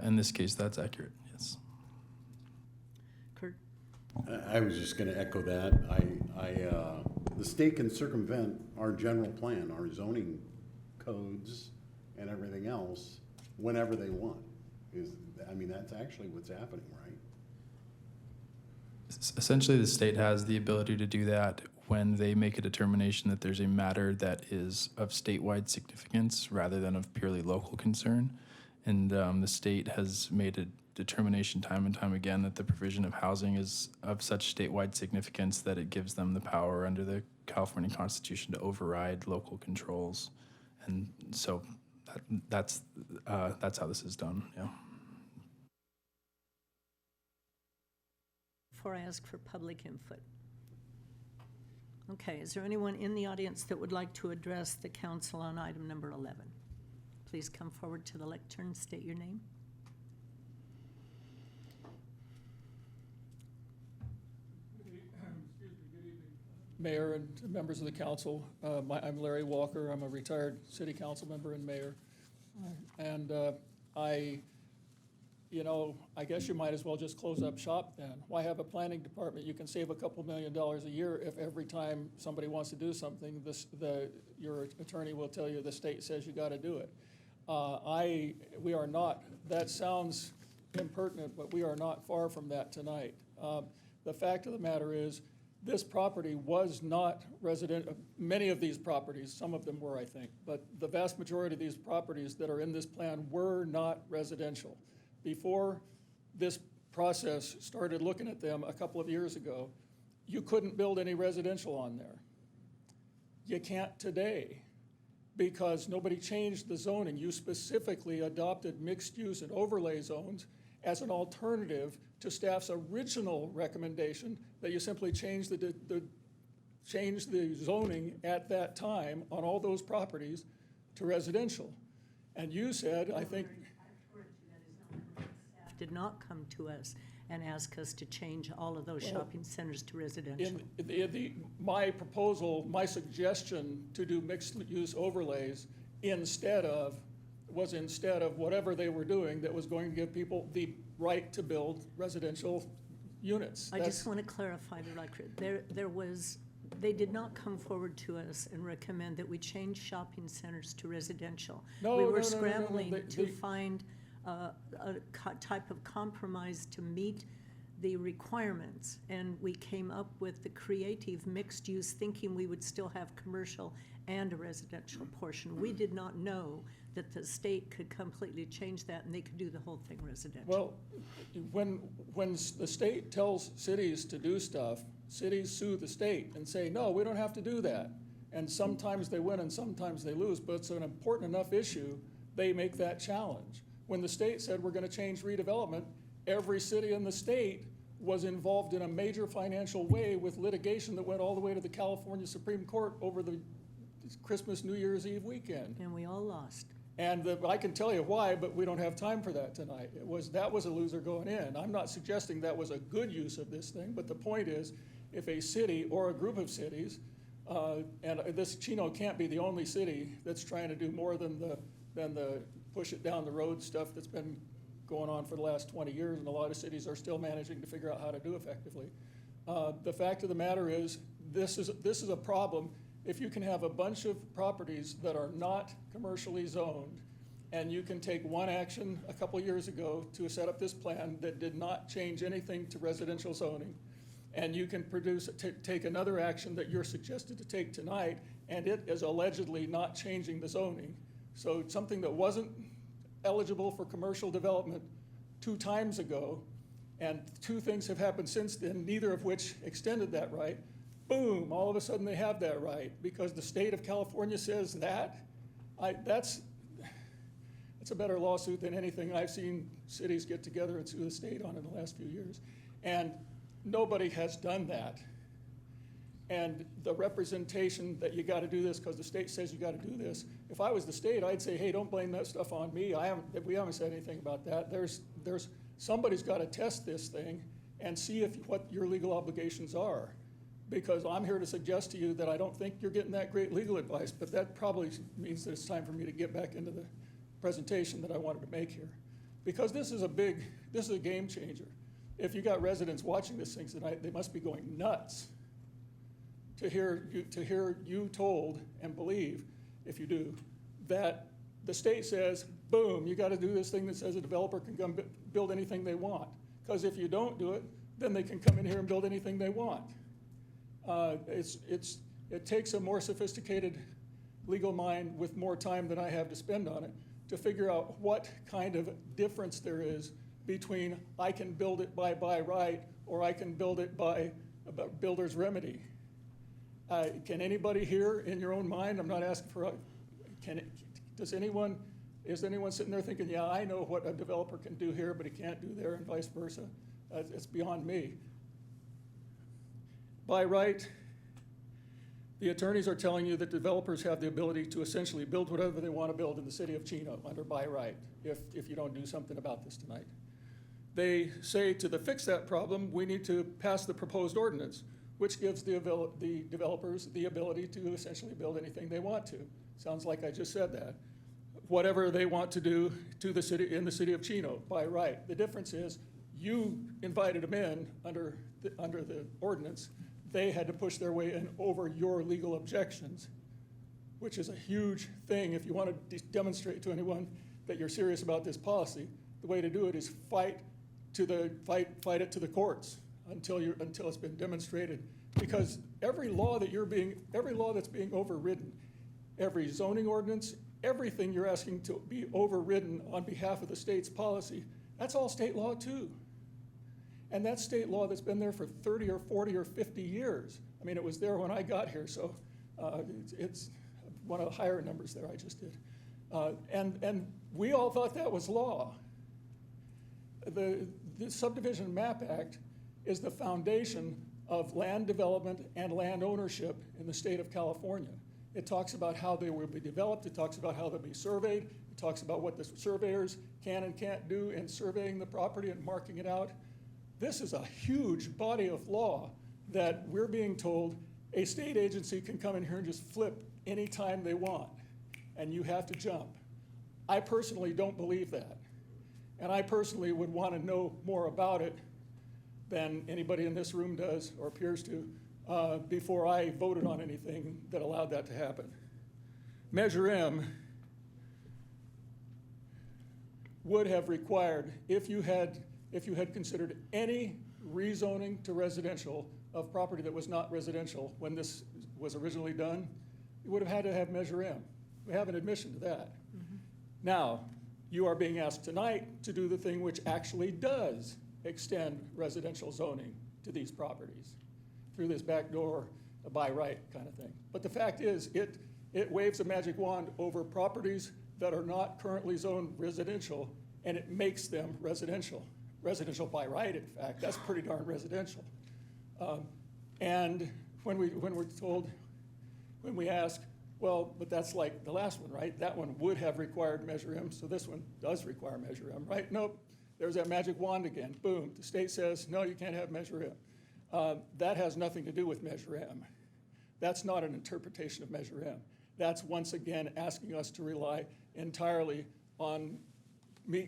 In this case, that's accurate, yes. Kurt? I was just going to echo that. The state can circumvent our general plan, our zoning codes, and everything else whenever they want. That's actually what's happening, right? Essentially, the state has the ability to do that when they make a determination that there's a matter that is of statewide significance rather than of purely local concern. And the state has made a determination time and time again that the provision of housing is of such statewide significance that it gives them the power under the California Constitution to override local controls. And so that's how this is done, yeah. Before I ask for public input. Okay, is there anyone in the audience that would like to address the council on item number 11? Please come forward to the lectern, state your name. Mayor and members of the council. I'm Larry Walker. I'm a retired city council member and mayor. And I guess you might as well just close up shop then. Why have a planning department? You can save a couple $1 million a year if every time somebody wants to do something, your attorney will tell you the state says you got to do it. We are not, that sounds impertinent, but we are not far from that tonight. The fact of the matter is, this property was not resident, many of these properties, some of them were, I think, but the vast majority of these properties that are in this plan were not residential. Before this process started looking at them a couple of years ago, you couldn't build any residential on there. You can't today because nobody changed the zoning. You specifically adopted mixed use and overlay zones as an alternative to staff's original recommendation that you simply change the zoning at that time on all those properties to residential. And you said, I think, Staff did not come to us and ask us to change all of those shopping centers to residential. My proposal, my suggestion to do mixed use overlays instead of whatever they were doing that was going to give people the right to build residential units. I just want to clarify the record. They did not come forward to us and recommend that we change shopping centers to residential. No, we were no, no, scrambling no, no. to find a type of compromise to meet the requirements, and we came up with the creative mixed use, thinking we would still have commercial and a residential portion. We did not know that the state could completely change that and they could do the whole thing residential. Well, when the state tells cities to do stuff, cities sue the state and say, no, we don't have to do that. And sometimes they win and sometimes they lose, but it's an important enough issue, they make that challenge. When the state said we're going to change redevelopment, every city in the state was involved in a major financial way with litigation that went all the way to the California Supreme Court over the Christmas, New Year's Eve weekend. And we all lost. And I can tell you why, but we don't have time for that tonight. That was a loser going in. I'm not suggesting that was a good use of this thing, but the point is, if a city or a group of cities, and this Chino can't be the only city that's trying to do more than the push it down the road stuff that's been going on for the last 20 years, and a lot of cities are still managing to figure out how to do effectively. The fact of the matter is, this is a problem. If you can have a bunch of properties that are not commercially zoned, and you can take one action a couple years ago to set up this plan that did not change anything to residential zoning, and you can take another action that you're suggested to take tonight, and it is allegedly not changing the zoning. So something that wasn't eligible for commercial development 2 times ago, and 2 things have happened since then, neither of which extended that right. Boom, all of a sudden they have that right because the state of California says that. That's a better lawsuit than anything I've seen cities get together and sue the state on in the last few years. And nobody has done that. And the representation that you got to do this because the state says you got to do this. If I was the state, I'd say, hey, don't blame that stuff on me. We haven't said anything about that. Somebody's got to test this thing and see what your legal obligations are. Because I'm here to suggest to you that I don't think you're getting that great legal advice, but that probably means that it's time for me to get back into the presentation that I wanted to make here. Because this is a game changer. If you got residents watching this thing tonight, they must be going nuts to hear you told and believe, if you do, that the state says, boom, you got to do this thing that says a developer can come build anything they want. Because if you don't do it, then they can come in here and build anything they want. It takes a more sophisticated legal mind with more time than I have to spend on it to figure out what kind of difference there is between I can build it by right or I can build it by a builder's remedy. Can anybody here in your own mind, I'm not asking for, does anyone Is anyone sitting there thinking, yeah, I know what a developer can do here, but he can't do there, and vice versa? It's beyond me. By right, the attorneys are telling you that developers have the ability to essentially build whatever they want to build in the city of Chino under by right, if you don't do something about this tonight. They say to fix that problem, we need to pass the proposed ordinance, which gives the developers the ability to essentially build anything they want to. Sounds like I just said that. Whatever they want to do to the city, in the city of Chino by right. The difference is you invited them in under the ordinance. They had to push their way in over your legal objections, which is a huge thing. If you want to demonstrate to anyone that you're serious about this policy, the way to do it is fight it to the courts until it's been demonstrated. Because every law that's being overridden, every zoning ordinance, everything you're asking to be overridden on behalf of the state's policy, that's all state law too. And that's state law that's been there for 30 or 40 or 50 years. I mean, it was there when I got here, so it's one of the higher numbers there I just did. And we all thought that was law. The Subdivision Map Act is the foundation of land development and land ownership in the state of California. It talks about how they will be developed. It talks about how they'll be surveyed. It talks about what the surveyors can and can't do in surveying the property and marking it out. This is a huge body of law that we're being told a state agency can come in here and just flip anytime they want, and you have to jump. I personally don't believe that, and I personally would want to know more about it than anybody in this room does or appears to before I voted on anything that allowed that to happen. Measure M would have required, if you had considered any rezoning to residential of property that was not residential when this was originally done, you would have had to have Measure M. We have an admission to that. Mm-hmm. Now, you are being asked tonight to do the thing which actually does extend residential zoning to these properties through this back door, a by right kind of thing. But the fact is, it waves a magic wand over properties that are not currently zoned residential, and it makes them residential. Residential by right, in fact. That's pretty darn residential. And when we're told, when we ask, well, but that's like the last one, right? That one would have required Measure M, so this one does require Measure M, right? Nope, there's that magic wand again. Boom, the state says, no, you can't have Measure M. That has nothing to do with Measure M. That's not an interpretation of Measure M. That's once again asking us to rely entirely on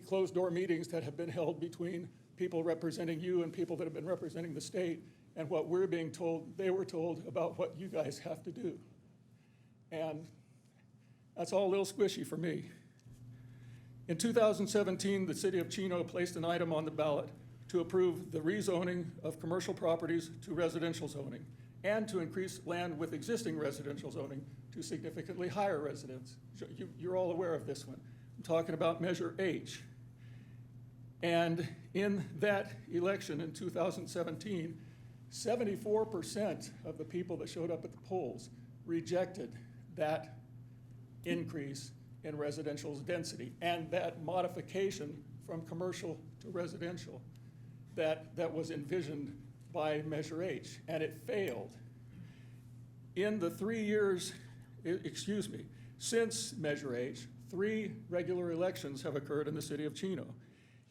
closed-door meetings that have been held between people representing you and people that have been representing the state, and what we're being told, they were told about what you guys have to do. And that's all a little squishy for me. In 2017, the city of Chino placed an item on the ballot to approve the rezoning of commercial properties to residential zoning and to increase land with existing residential zoning to significantly higher residence. You're all aware of this one. I'm talking about Measure H. And in that election in 2017, 74% of the people that showed up at the polls rejected that increase in residential density and that modification from commercial to residential that was envisioned by Measure H, and it failed. In the 3 years, since Measure H, 3 regular elections have occurred in the city of Chino.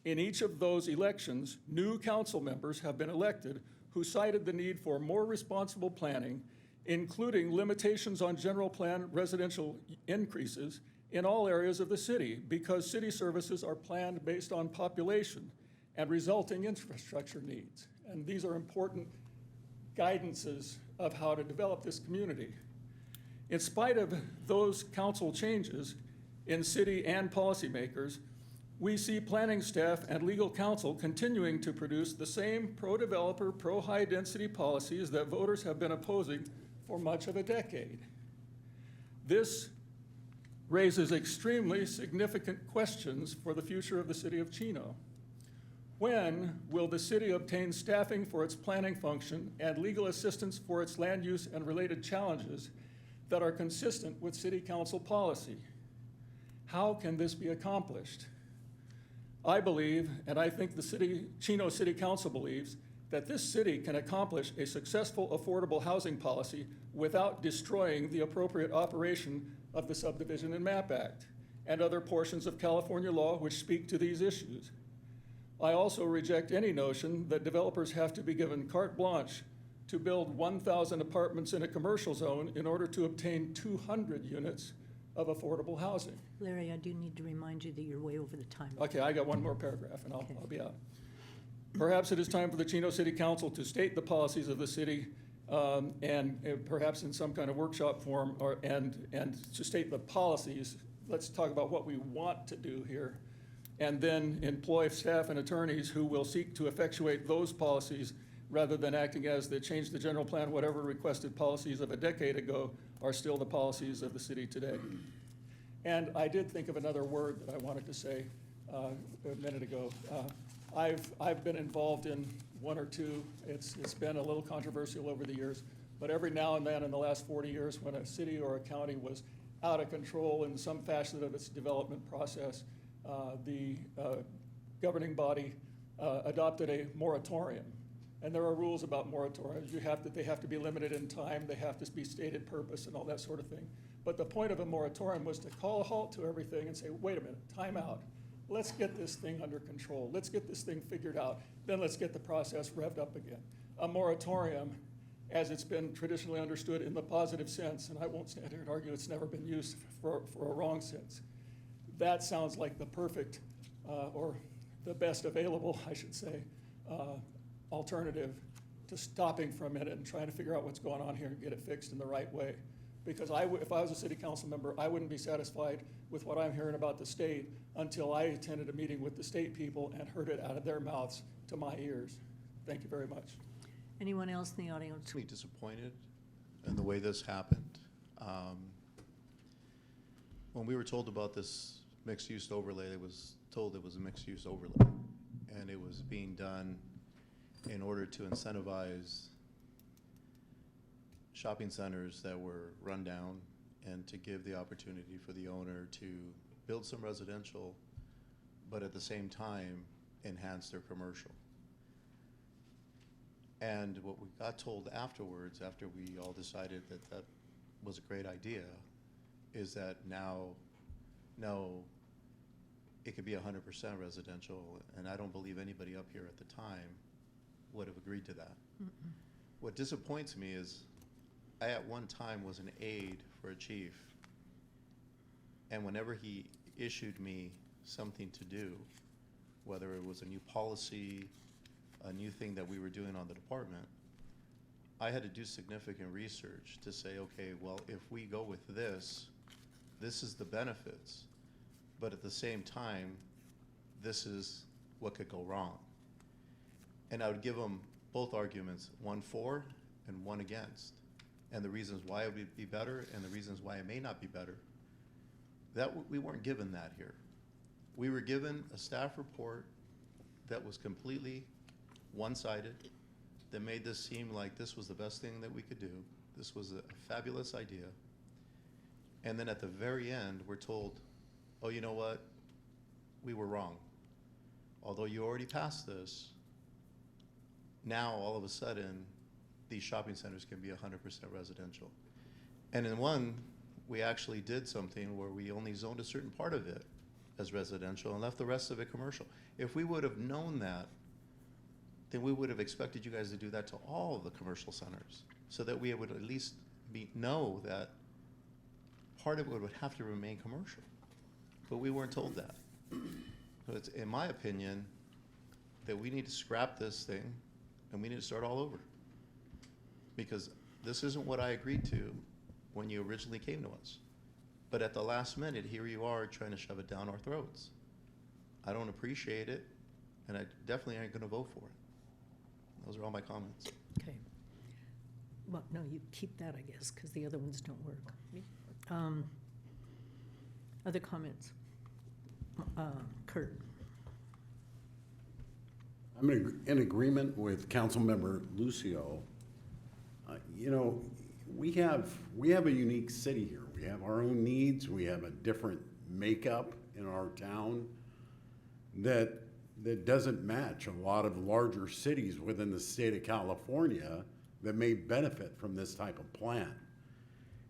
In each of those elections, new council members have been elected who cited the need for more responsible planning, including limitations on general plan residential increases in all areas of the city, because city services are planned based on population and resulting infrastructure needs. And these are important guidances of how to develop this community. In spite of those council changes in city and policymakers, we see planning staff and legal counsel continuing to produce the same pro-developer, pro-high-density policies that voters have been opposing for much of a decade. This raises extremely significant questions for the future of the city of Chino. When will the city obtain staffing for its planning function and legal assistance for its land use and related challenges that are consistent with city council policy? How can this be accomplished? I believe, and I think the Chino City Council believes, that this city can accomplish a successful affordable housing policy without destroying the appropriate operation of the Subdivision and Map Act and other portions of California law which speak to these issues. I also reject any notion that developers have to be given carte blanche to build 1,000 apartments in a commercial zone in order to obtain 200 units of affordable housing. Larry, I do need to remind you that you're way over the time. Okay, I got one more paragraph and I'll be out. Perhaps it is time for the Chino City Council to state the policies of the city and perhaps in some kind of workshop form and to state the policies. Let's talk about what we want to do here, and then employ staff and attorneys who will seek to effectuate those policies rather than acting as the change the general plan, whatever requested policies of a decade ago are still the policies of the city today. And I did think of another word that I wanted to say a minute ago. I've been involved in one or two. It's been a little controversial over the years, but every now and then in the last 40 years, when a city or a county was out of control in some facet of its development process, the governing body adopted a moratorium. And there are rules about moratoriums. They have to be limited in time, they have to be stated purpose and all that sort of thing. But the point of a moratorium was to call a halt to everything and say, wait a minute, time out. Let's get this thing under control. Let's get this thing figured out. Then let's get the process revved up again. A moratorium, as it's been traditionally understood in the positive sense, and I won't stand here and argue it's never been used for a wrong sense. That sounds like the perfect, or the best available, I should say, alternative to stopping for a minute and trying to figure out what's going on here and get it fixed in the right way. Because if I was a city council member, I wouldn't be satisfied with what I'm hearing about the state until I attended a meeting with the state people and heard it out of their mouths to my ears. Thank you very much. Anyone else in the audience? I'm disappointed in the way this happened. When we were told about this mixed-use overlay, it was told it was a mixed-use overlay, and it was being done in order to incentivize shopping centers that were run down and to give the opportunity for the owner to build some residential, but at the same time enhance their commercial. And what we got told afterwards, after we all decided that that was a great idea, is that now, no, it could be 100% residential, and I don't believe anybody up here at the time would have agreed to that. Mm-mm. What disappoints me is I at one time was an aide for a chief, and whenever he issued me something to do, whether it was a new policy, a new thing that we were doing on the department, I had to do significant research to say, okay, well, if we go with this is the benefits, but at the same time, this is what could go wrong. And I would give them both arguments, one for and one against, and the reasons why it would be better and the reasons why it may not be better. We weren't given that here. We were given a staff report that was completely one-sided, that made this seem like this was the best thing that we could do. This was a fabulous idea. And then at the very end, we're told, oh, you know what? We were wrong. Although you already passed this, now all of a sudden, these shopping centers can be 100% residential. And in one, we actually did something where we only zoned a certain part of it as residential and left the rest of it commercial. If we would have known that, then we would have expected you guys to do that to all of the commercial centers so that we would at least know that part of it would have to remain commercial. But we weren't told that. So it's, in my opinion, that we need to scrap this thing and we need to start all over. Because this isn't what I agreed to when you originally came to us. But at the last minute, here you are trying to shove it down our throats. I don't appreciate it, and I definitely ain't gonna vote for it. Those are all my comments. Okay. Well, no, you keep that, I guess, because the other ones don't work. Other comments? Kurt? I'm in agreement with Councilmember Lucio. You know, we have a unique city here. We have our own needs. We have a different makeup in our town that doesn't match a lot of larger cities within the state of California that may benefit from this type of plan.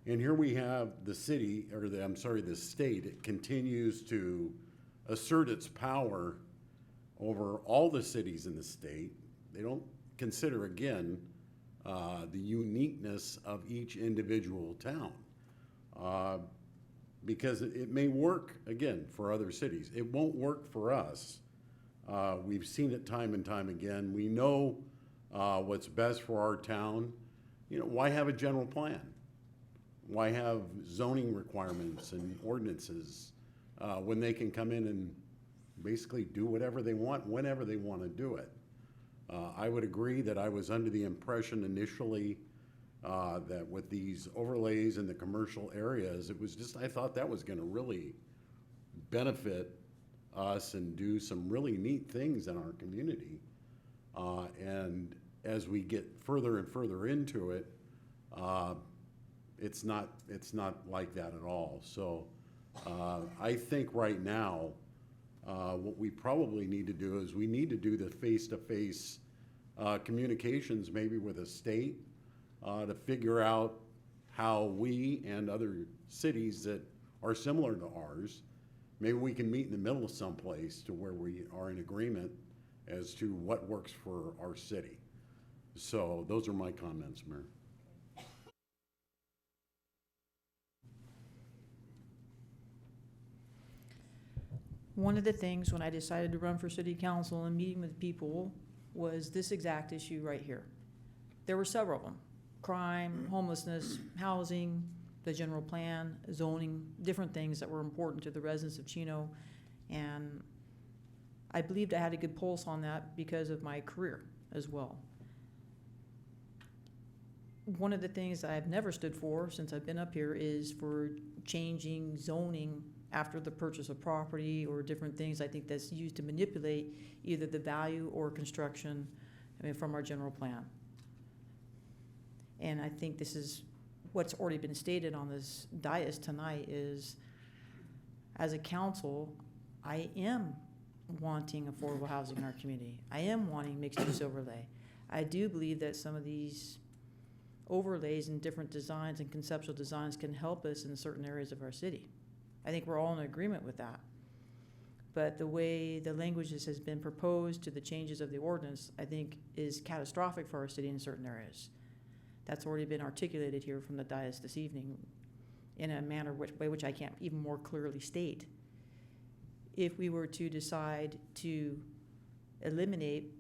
And here we have the city, or the state, it continues to assert its power over all the cities in the state. They don't consider, again, the uniqueness of each individual town. Because it may work, again, for other cities. It won't work for us. We've seen it time and time again. We know what's best for our town. You know, why have a general plan? Why have zoning requirements and ordinances when they can come in and basically do whatever they want, whenever they want to do it? I would agree that I was under the impression initially that with these overlays in the commercial areas, it was just, I thought that was going to really benefit us and do some really neat things in our community. And as we get further and further into it, it's not like that at all. So I think right now, what we probably need to do is we need to do the face-to-face communications maybe with the state to figure out how we and other cities that are similar to ours, maybe we can meet in the middle someplace to where we are in agreement as to what works for our city. So those are my comments, Mayor. One of the things when I decided to run for city council and meeting with people was this exact issue right here. There were several of them: crime, homelessness, housing, the general plan, zoning, different things that were important to the residents of Chino. And I believed I had a good pulse on that because of my career as well. One of the things that I've never stood for since I've been up here is for changing zoning after the purchase of property or different things. I think that's used to manipulate either the value or construction, from our general plan. And I think this is what's already been stated on this dais tonight is, as a council, I am wanting affordable housing in our community. I am wanting mixed-use overlay. I do believe that some of these overlays and different designs and conceptual designs can help us in certain areas of our city. I think we're all in agreement with that. But the way the languages has been proposed to the changes of the ordinance, I think, is catastrophic for our city in certain areas. That's already been articulated here from the dais this evening in a manner which I can't even more clearly state. If we were to decide to eliminate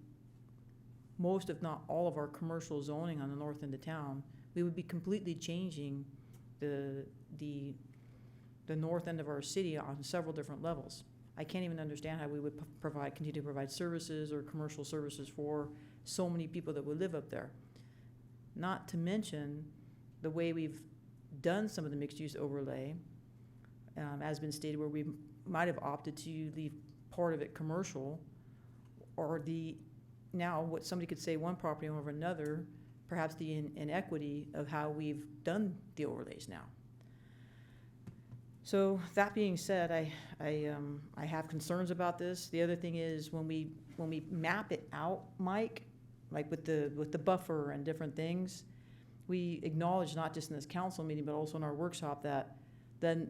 most, if not all, of our commercial zoning on the north end of town, we would be completely changing the north end of our city on several different levels. I can't even understand how we would continue to provide services or commercial services for so many people that would live up there. Not to mention the way we've done some of the mixed-use overlay, as been stated, where we might have opted to leave part of it commercial, or now what somebody could say one property over another, perhaps the inequity of how we've done the overlays now. So that being said, I have concerns about this. The other thing is when we map it out, Mike, like with the buffer and different things, we acknowledge not just in this council meeting but also in our workshop that then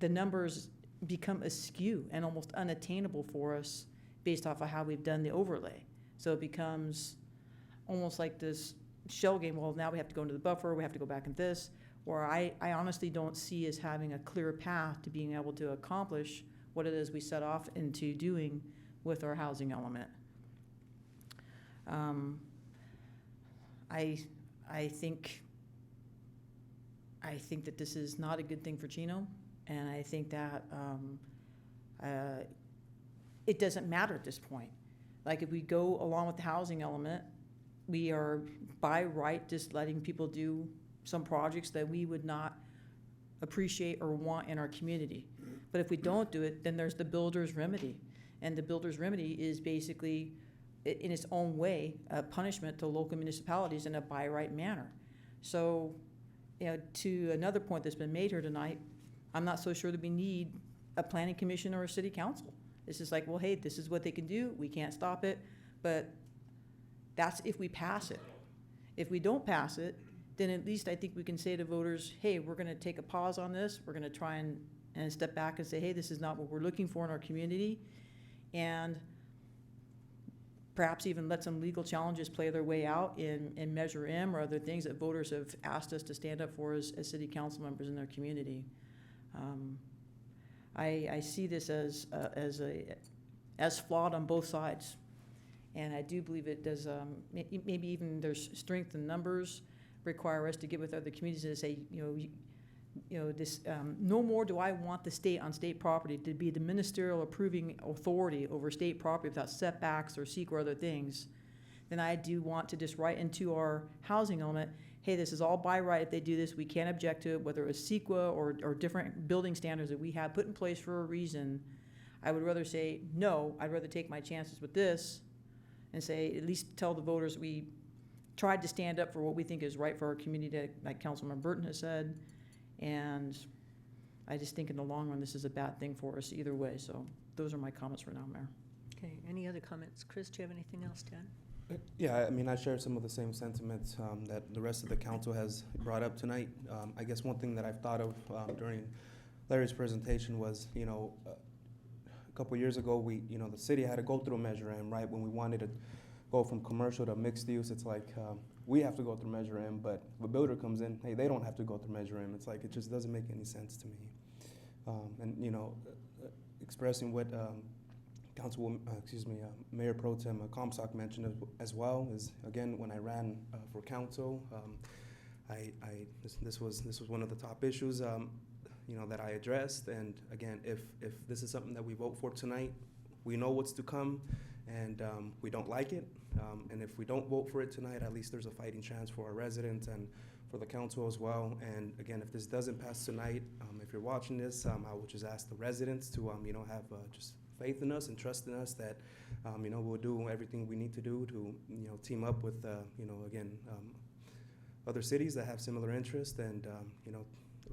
the numbers become askew and almost unattainable for us based off of how we've done the overlay. So it becomes almost like this shell game. Well, now we have to go into the buffer, we have to go back in this. Or I honestly don't see us having a clear path to being able to accomplish what it is we set off into doing with our housing element. I think that this is not a good thing for Chino, and I think that it doesn't matter at this point. Like, if we go along with the housing element, we are by right just letting people do some projects that we would not appreciate or want in our community. But if we don't do it, then there's the builder's remedy. And the builder's remedy is basically, in its own way, a punishment to local municipalities in a by right manner. So, to another point that's been made here tonight, I'm not so sure that we need a planning commission or a city council. It's just like, well, hey, this is what they can do, we can't stop it, but that's if we pass it. If we don't pass it, then at least I think we can say to voters, hey, we're gonna take a pause on this, we're gonna try and step back and say, hey, this is not what we're looking for in our community, and perhaps even let some legal challenges play their way out in Measure M or other things that voters have asked us to stand up for as city council members in their community. I see this as flawed on both sides. And I do believe it does, maybe even there's strength in numbers require us to get with other communities and say, this, no more do I want the state on state property to be the ministerial approving authority over state property without setbacks or SEQA or other things. Then I do want to just write into our housing element, hey, this is all by right. If they do this, we can't object to it, whether it was SEQA or different building standards that we have put in place for a reason. I would rather say, no, I'd rather take my chances with this and say, at least tell the voters we tried to stand up for what we think is right for our community, like Councilmember Burton has said. And I just think in the long run, this is a bad thing for us either way. So those are my comments for now, Mayor. Okay, any other comments? Chris, do you have anything else to add? Yeah, I mean, I share some of the same sentiments that the rest of the council has brought up tonight. I guess one thing that I've thought of during Larry's presentation was, a couple years ago, the city had to go through a Measure M, right? When we wanted to go from commercial to mixed use, it's like we have to go through Measure M, but if a builder comes in, hey, they don't have to go through Measure M. It's like it just doesn't make any sense to me. Expressing what Mayor Pro Tem Comstock mentioned as well is, again, when I ran for council, this was one of the top issues that I addressed. And again, if this is something that we vote for tonight, we know what's to come, and we don't like it. And if we don't vote for it tonight, at least there's a fighting chance for our residents and for the council as well. And again, if this doesn't pass tonight, if you're watching this, I will just ask the residents to have just faith in us and trust in us that we'll do everything we need to do to team up with other cities that have similar interests and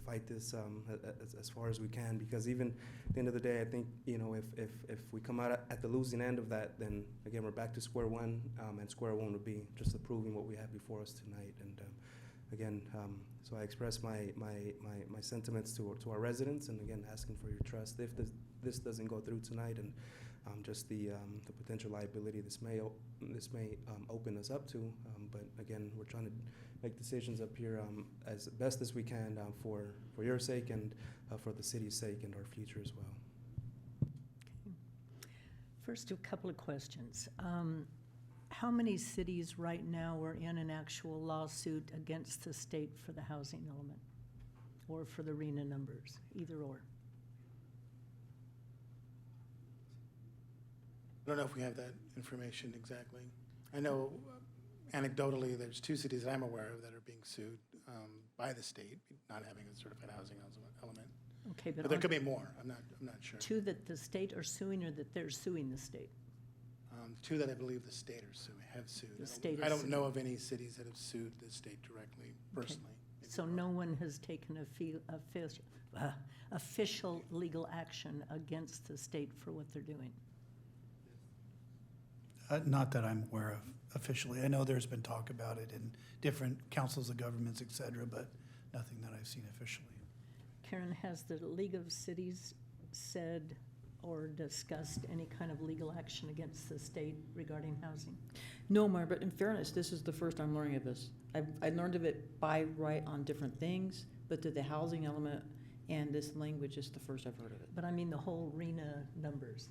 fight this as far as we can, because even at the end of the day, I think if we come out at the losing end of that, then again we're back to square one, and square one would be just approving what we have before us tonight. And again, so I express my sentiments to our residents, and again asking for your trust if this doesn't go through tonight, and just the potential liability this may open us up to. But again, we're trying to make decisions up here as best as we can for your sake and for the city's sake and our future as well. Okay. First, a couple of questions. How many cities right now are in an actual lawsuit against the state for the housing element or for the RHNA numbers, either or? I don't know if we have that information exactly. I know anecdotally there's 2 cities that I'm aware of that are being sued by the state, not having a certified housing element. Okay, But there could be more. I'm not sure. 2 that the state are suing or that they're suing the state? 2 that I believe the state have sued. The state I is don't suing. know of any cities that have sued the state directly, personally. So no one has taken official legal action against the state for what they're doing? Not that I'm aware of officially. I know there's been talk about it in different councils of governments, et cetera, but nothing that I've seen officially. Karen, has the League of Cities said or discussed any kind of legal action against the state regarding housing? No, Mayor, but in fairness, this is the first I'm learning of this. I learned of it by right on different things, but to the housing element and this language is the first I've heard of it. But I mean the whole RHNA numbers.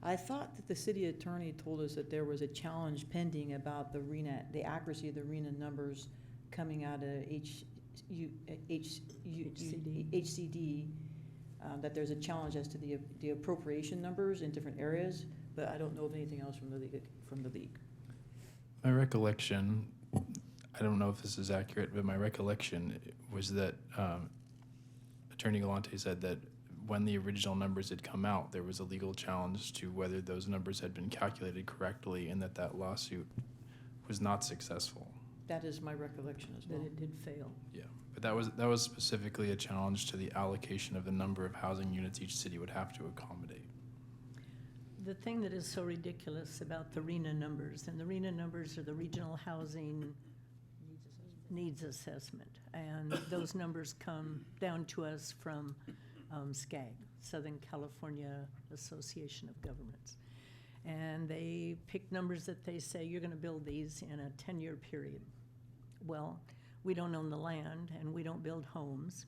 I thought that the city attorney told us that there was a challenge pending about the accuracy of the RHNA numbers coming out of HCD, that there's a challenge as to the appropriation numbers in different areas, but I don't know of anything else from the league. My recollection, I don't know if this is accurate, but my recollection was that Attorney Galante said that when the original numbers had come out, there was a legal challenge to whether those numbers had been calculated correctly, and that lawsuit was not successful. That is my recollection as well. That it did fail. Yeah, but that was specifically a challenge to the allocation of the number of housing units each city would have to accommodate. The thing that is so ridiculous about the RENA numbers, and the RENA numbers are the Regional Housing Needs Assessment, and those numbers come down to us from SCAG, Southern California Association of Governments. And they pick numbers that they say you're going to build these in a 10-year period. Well, we don't own the land and we don't build homes,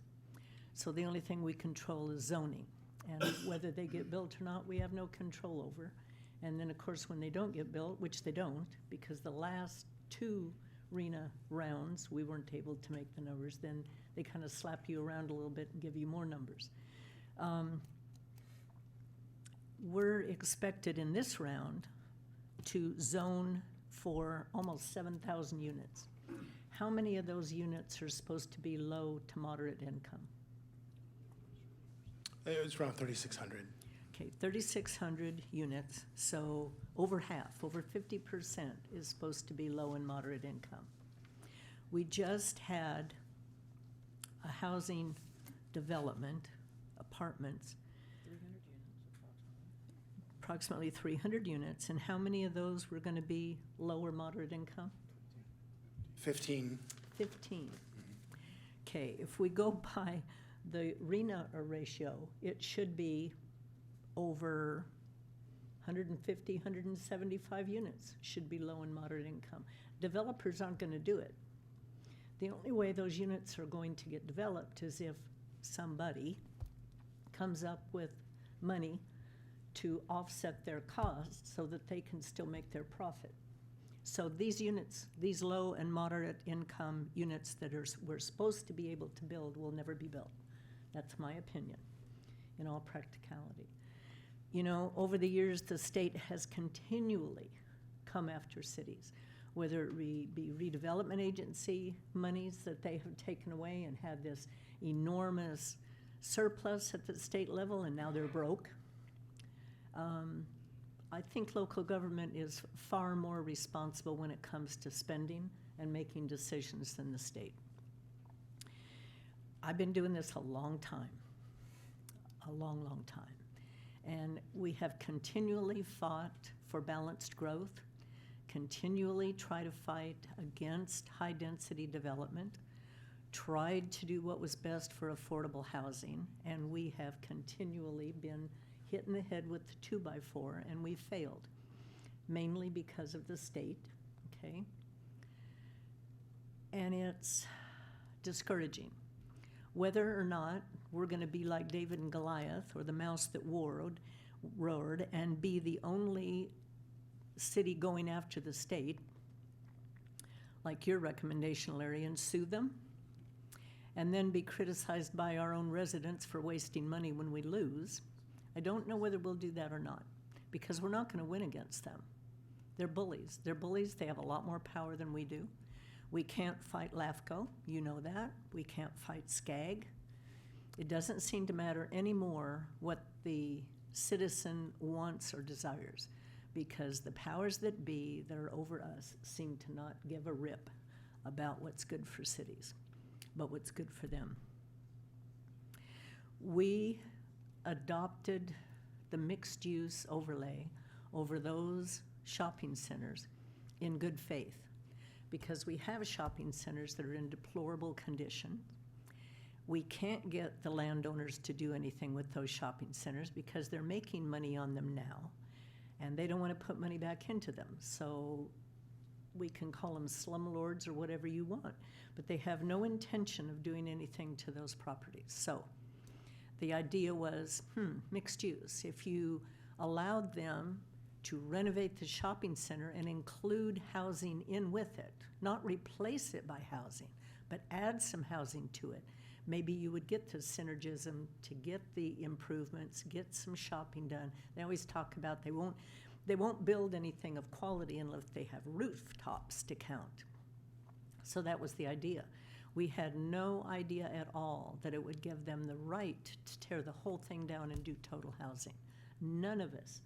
so the only thing we control is zoning. And whether they get built or not, we have no control over. And then, of course, when they don't get built, which they don't, because the last two RENA rounds, we weren't able to make the numbers, then they kind of slap you around a little bit and give you more numbers. We're expected in this round to zone for almost 7,000 units. How many of those units are supposed to be low to moderate income? It was around 3,600. Okay, 3,600 units, so over half, over 50% is supposed to be low and moderate income. We just had a housing development, apartments, approximately 300 units, and how many of those were going to be low or moderate income? 15. 15. Okay, if we go by the RENA ratio, it should be over 150, 175 units should be low and moderate income. Developers aren't going to do it. The only way those units are going to get developed is if somebody comes up with money to offset their costs so that they can still make their profit. So these units, these low and moderate income units that we're supposed to be able to build will never be built. That's my opinion, in all practicality. You know, over the years, the state has continually come after cities, whether it be redevelopment agency monies that they have taken away and had this enormous surplus at the state level, and now they're broke. I think local government is far more responsible when it comes to spending and making decisions than the state. I've been doing this a long time, a long, long time. And we have continually fought for balanced growth, continually try to fight against high-density development, tried to do what was best for affordable housing, and we have continually been hit in the head with the 2x4, and we failed, mainly because of the state, okay? And it's discouraging. Whether or not we're going to be like David and Goliath or the mouse that roared and be the only city going after the state, like your recommendation, Larry, and sue them, and then be criticized by our own residents for wasting money when we lose. I don't know whether we'll do that or not, because we're not going to win against them. They're bullies. They're bullies. They have a lot more power than we do. We can't fight LAFCO, you know that. We can't fight SCAG. It doesn't seem to matter anymore what the citizen wants or desires, because the powers that be that are over us seem to not give a rip about what's good for cities, but what's good for them. We adopted the mixed-use overlay over those shopping centers in good faith, because we have shopping centers that are in deplorable condition. We can't get the landowners to do anything with those shopping centers because they're making money on them now, and they don't want to put money back into them. So we can call them slumlords or whatever you want, but they have no intention of doing anything to those properties. So the idea was, mixed use. If you allowed them to renovate the shopping center and include housing in with it, not replace it by housing, but add some housing to it, maybe you would get the synergism to get the improvements, get some shopping done. They always talk about they won't build anything of quality unless they have rooftops to count. So that was the idea. We had no idea at all that it would give them the right to tear the whole thing down and do total housing. None of us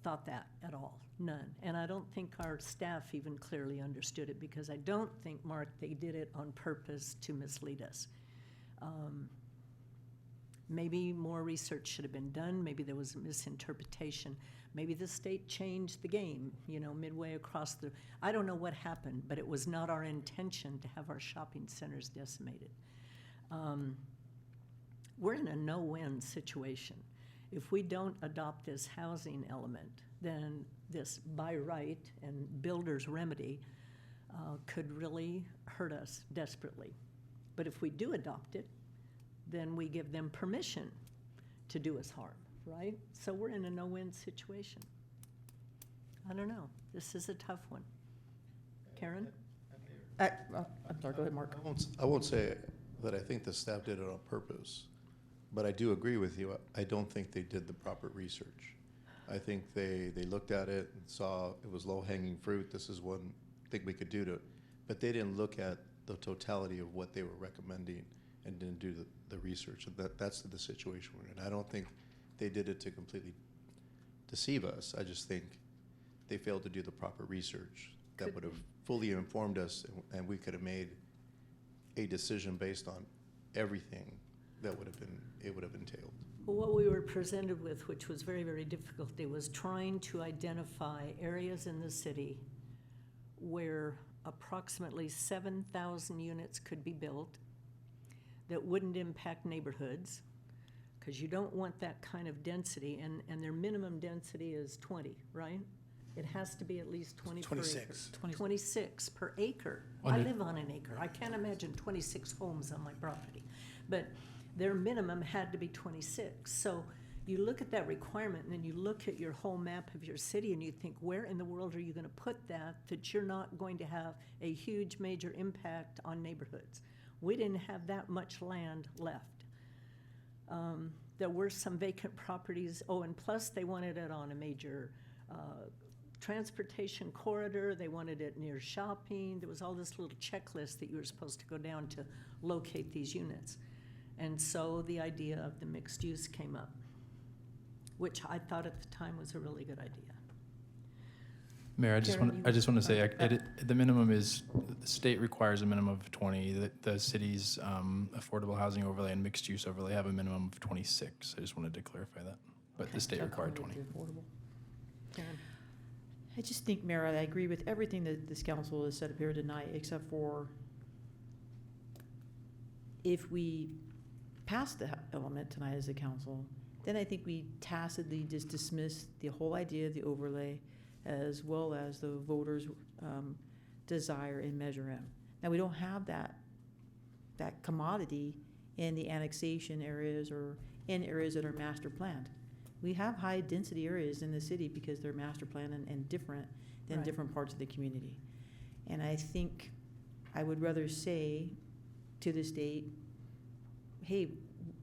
thought that at all, none. And I don't think our staff even clearly understood it, because I don't think, Mark, they did it on purpose to mislead us. Maybe more research should have been done. Maybe there was a misinterpretation. Maybe the state changed the game, midway across the, I don't know what happened, but it was not our intention to have our shopping centers decimated. We're in a no-win situation. If we don't adopt this housing element, then this by right and builder's remedy could really hurt us desperately. But if we do adopt it, then we give them permission to do us harm, right? So we're in a no-win situation. I don't know. This is a tough one. Karen? I'm sorry, go ahead, Mark. I won't say that I think the staff did it on purpose, but I do agree with you. I don't think they did the proper research. I think they looked at it and saw it was low-hanging fruit. This is one thing we could do to, but they didn't look at the totality of what they were recommending and didn't do the research. That's the situation we're in. I don't think they did it to completely deceive us. I just think they failed to do the proper research that would have fully informed us, and we could have made a decision based on everything that would have entailed. Well, what we were presented with, which was very, very difficult, was trying to identify areas in the city where approximately 7,000 units could be built that wouldn't impact neighborhoods, because you don't want that kind of density, and their minimum density is 20, right? It has to be at least 20 per acre. 26. 26 per acre. I live on an acre. I can't imagine 26 homes on my property. But their minimum had to be 26. So you look at that requirement, and then you look at your whole map of your city, and you think, where in the world are you going to put that you're not going to have a huge major impact on neighborhoods? We didn't have that much land left. There were some vacant properties. Oh, and plus they wanted it on a major transportation corridor. They wanted it near shopping. There was all this little checklist that you were supposed to go down to locate these units. And so the idea of the mixed use came up, which I thought at the time was a really good idea. Mayor, I just want to say, the minimum is, the state requires a minimum of 20. The city's affordable housing overlay and mixed use overlay have a minimum of 26. I just wanted to clarify that. But the state required 20. Karen? I just think, Mayor, I agree with everything that this council has said up here tonight, except for if we pass the element tonight as a council, then I think we tacitly just dismiss the whole idea of the overlay, as well as the voters' desire in Measure M. Now, we don't have that commodity in the annexation areas or in areas that are master planned. We have high-density areas in the city because they're master planned and different than Right. different parts of the community. And I think I would rather say to the state, hey,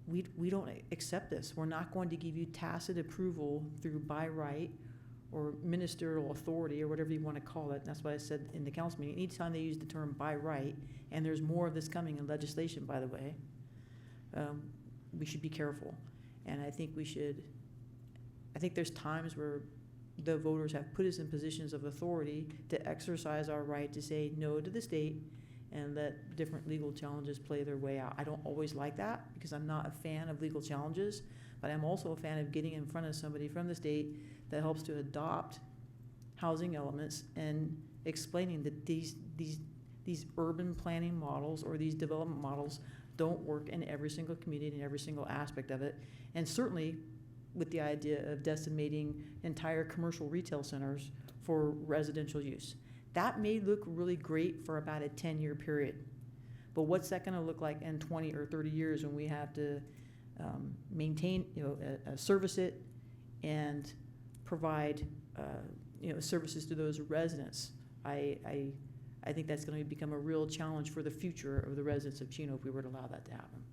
we don't accept this. We're not going to give you tacit approval through by right or ministerial authority or whatever you want to call it. That's why I said in the council meeting, anytime they use the term by right, and there's more of this coming in legislation, by the way, we should be careful. And I think there's times where the voters have put us in positions of authority to exercise our right to say no to the state and let different legal challenges play their way out. I don't always like that because I'm not a fan of legal challenges, but I'm also a fan of getting in front of somebody from the state that helps to adopt housing elements and explaining that these urban planning models or these development models don't work in every single community and every single aspect of it. And certainly with the idea of decimating entire commercial retail centers for residential use. That may look really great for about a 10-year period. But what's that gonna look like in 20 or 30 years when we have to maintain, service it and provide, services to those residents? I think that's going to become a real challenge for the future of the residents of Chino if we were to allow that to happen.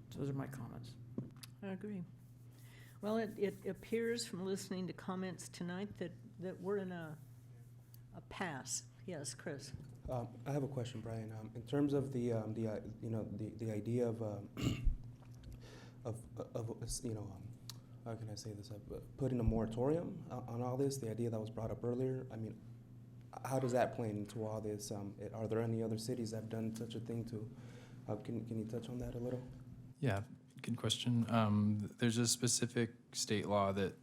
So those are my comments. I agree. Well, it appears from listening to comments tonight that we're in a pass. Yes, Chris. I have a question, Brian. In terms of the idea of how can I say this, putting a moratorium on all this, the idea that was brought up earlier. I mean, how does that play into all this? Are there any other cities that have done such a thing too? Can you touch on that a little? Yeah, good question. There's a specific state law that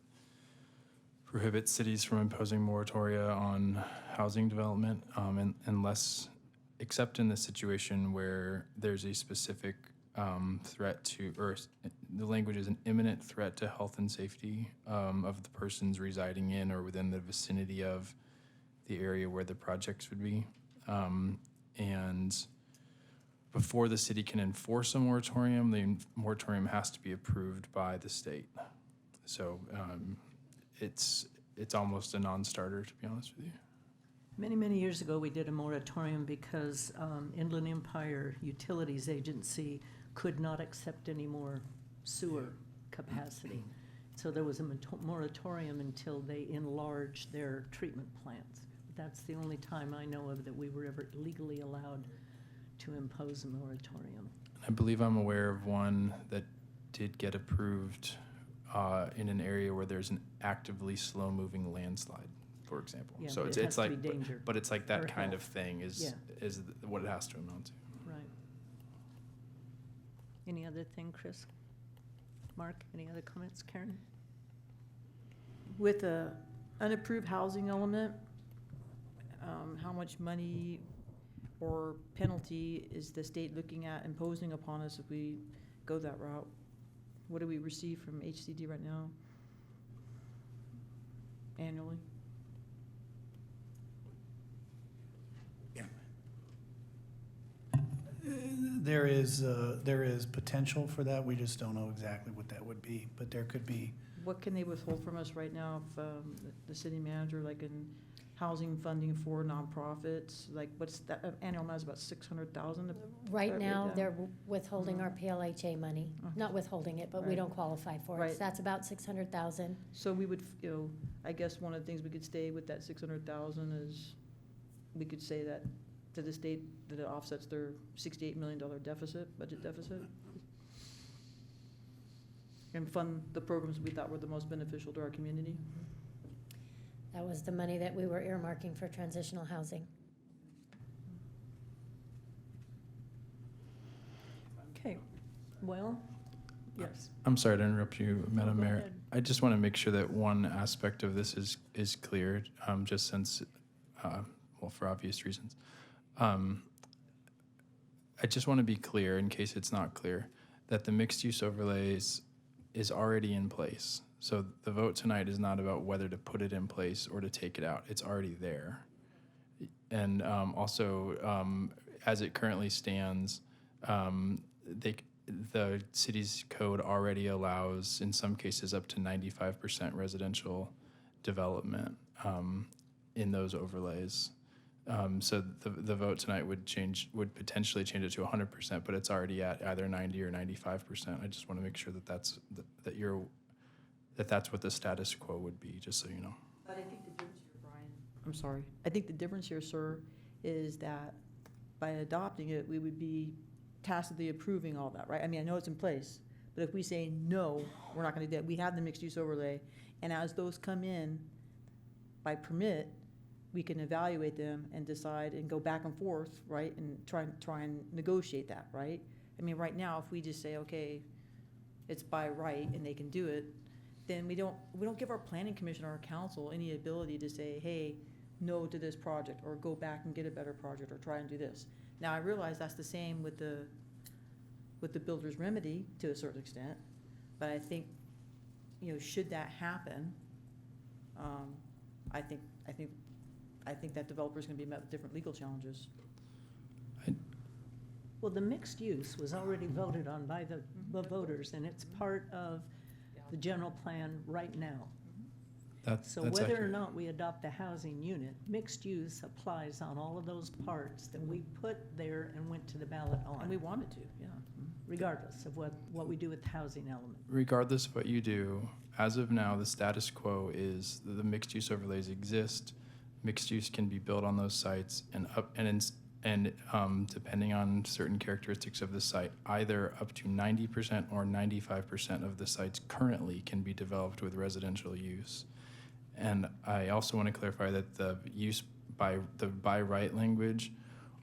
prohibits cities from imposing moratoria on housing development unless, except in the situation where there's a specific threat to, or the language is an imminent threat to health and safety of the persons residing in or within the vicinity of the area where the projects would be. And before the city can enforce a moratorium, the moratorium has to be approved by the state. So it's almost a non-starter, to be honest with you. Many, many years ago, we did a moratorium because Inland Empire Utilities Agency could not accept any more sewer capacity. So there was a moratorium until they enlarged their treatment plants. That's the only time I know of that we were ever legally allowed to impose a moratorium. I believe I'm aware of one that did get approved in an area where there's an actively slow-moving landslide, for example. Yeah, So but it's it has to like, be danger but it's like that or kind health. of thing is what it has to amount to. Right. Any other thing, Chris? Mark, any other comments? Karen? With a unapproved housing element, how much money or penalty is the state looking at imposing upon us if we go that route? What do we receive from HCD right now annually? There is potential for that. We just don't know exactly what that would be, but there could be. What can they withhold from us right now if the city manager, like in housing funding for nonprofits, like what's that annual amount is about 600,000? Right now, they're withholding our PLHA money, Mhm. not withholding it, but we Right. don't qualify for it. Right. So that's about 600,000. So we would, I guess one of the things we could stay with that 600,000 is, we could say that to the state that it offsets their $68 million deficit, budget deficit. And fund the programs we thought were the most beneficial to our community. That was the money that we were earmarking for transitional housing. Okay, well, yes. I'm sorry to interrupt you, Madam go Mayor. ahead. I just want to make sure that one aspect of this is clear, just since, well, for obvious reasons. I just want to be clear, in case it's not clear, that the mixed-use overlays is already in place. So the vote tonight is not about whether to put it in place or to take it out. It's already there. And also, as it currently stands, the city's code already allows, in some cases, up to 95% residential development in those overlays. So the vote tonight would potentially change it to 100%, but it's already at either 90 or 95%. I just want to make sure that that's what the status quo would be, just so you know. But I think the difference here, Brian. I'm sorry. I think the difference here, sir, is that by adopting it, we would be tacitly approving all that, right? I mean, I know it's in place, but if we say, no, we're not gonna do that, we have the mixed-use overlay, and as those come in by permit, we can evaluate them and decide and go back and forth, right? And try and negotiate that, right? I mean, right now, if we just say, okay, it's by right and they can do it, then we don't give our planning commission or our council any ability to say, hey, no to this project, or go back and get a better project, or try and do this. Now, I realize that's the same with the builder's remedy to a certain extent, but I think, should that happen, I think that developer's gonna be met with different legal challenges. Well, the mixed use was already voted on by the voters, and it's part of the general plan right now. So That's whether or accurate. not we adopt the housing unit, mixed use applies on all of those parts that we put there and went to the ballot on. And we wanted to, yeah. Regardless of what we do with the housing element. Regardless of what you do, as of now, the status quo is the mixed-use overlays exist. Mixed use can be built on those sites, and and depending on certain characteristics of the site, either up to 90% or 95% of the sites currently can be developed with residential use. And I also want to clarify that the use by right language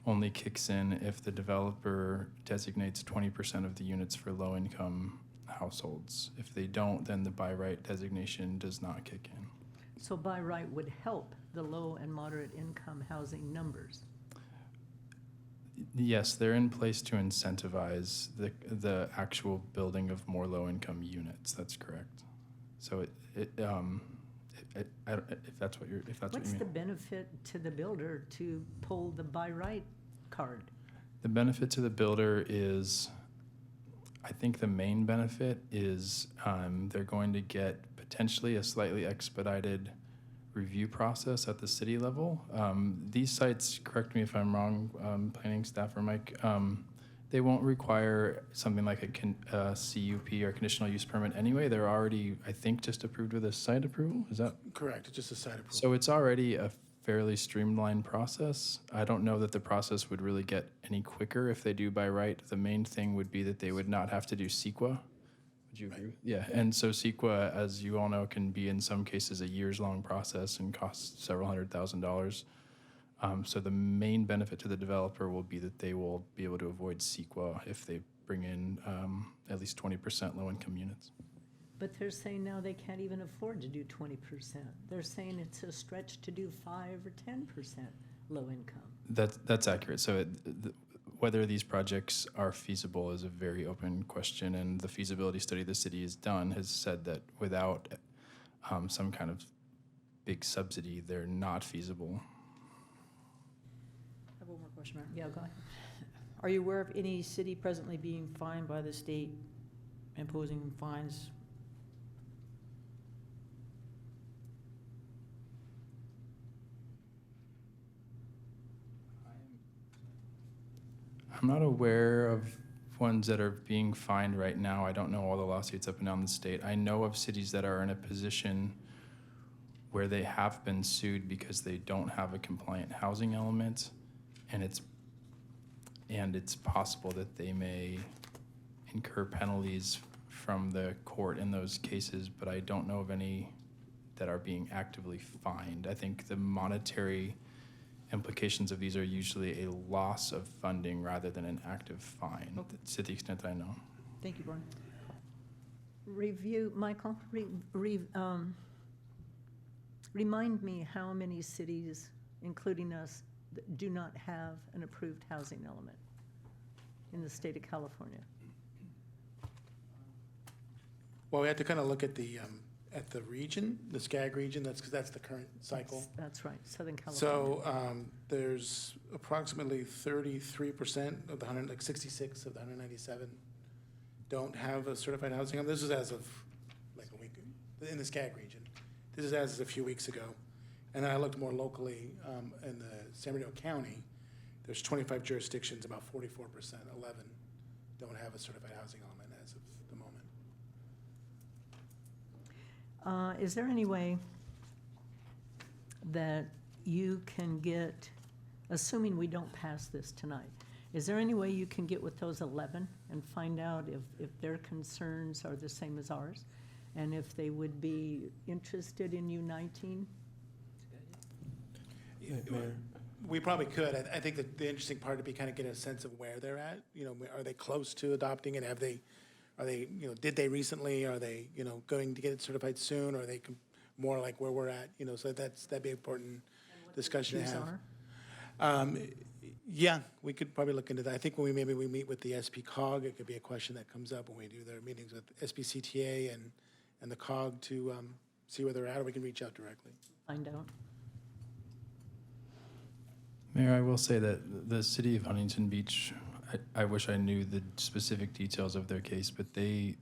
only kicks in if the developer designates 20% of the units for low-income households. If they don't, then the by right designation does not kick in. So by right would help the low and moderate income housing numbers. Yes, they're in place to incentivize the actual building of more low-income units. That's correct. So I don't, if that's what you What's mean. the benefit to the builder to pull the by right card? The benefit to the builder is, I think the main benefit is they're going to get potentially a slightly expedited review process at the city level. These sites, correct me if I'm wrong, planning staff or Mike, they won't require something like a CUP or conditional use permit anyway. They're already, I think, just approved with a site approval. Is that Correct, it's just a site approval. so? It's already a fairly streamlined process. I don't know that the process would really get any quicker if they do by right. The main thing would be that they would not have to do CEQA. Would you agree? Yeah, and so CEQA, as you all know, can be in some cases a years-long process and cost several $100,000. So the main benefit to the developer will be that they will be able to avoid CEQA if they bring in at least 20% low-income units. But they're saying now they can't even afford to do 20%. They're saying it's a stretch to do 5 or 10% low income. That's accurate. So whether these projects are feasible is a very open question, and the feasibility study the city has done has said that without some kind of big subsidy, they're not feasible. I have one more question, Mayor. Yeah, go ahead. Are you aware of any city presently being fined by the state, imposing fines? I'm not aware of ones that are being fined right now. I don't know all the lawsuits up and down the state. I know of cities that are in a position where they have been sued because they don't have a compliant housing element, and it's possible that they may incur penalties from the court in those cases, but I don't know of any that are being actively fined. I think the monetary implications of these are usually a loss of funding rather than an active fine, Okay. to the extent that I know. Thank you, Brian. Michael, remind me how many cities, including us, that do not have an approved housing element in the state of California? Well, we have to kind of look at the region, the SCAG region, because that's the current cycle. That's right, Southern California. So there's approximately 33% of the 66 of the 197 don't have a certified housing. This is as of like a week, in the SCAG region. This is as of a few weeks ago. And then I looked more locally in the San Bernardino County. There's 25 jurisdictions, about 44%, 11 don't have a certified housing element as of the moment. Is there any way that you can get, assuming we don't pass this tonight, is there any way you can get with those 11 and find out if their concerns are the same as ours? And if they would be interested in uniting? Mayor. We probably could. I think that the interesting part would be kind of get a sense of where they're at. You know, are they close to adopting it? Are they, you know, did they recently? Are they, you know, going to get it certified soon? Or are they more like where we're at? You know, so that'd be an important discussion to have. Yeah, we could probably look into that. I think when we meet with the SPCOG, it could be a question that comes up when we do their meetings with SPCTA and the COG to see where they're at, or we can reach out directly. Find out. Mayor, I will say that the city of Huntington Beach, I wish I knew the specific details of their case, but they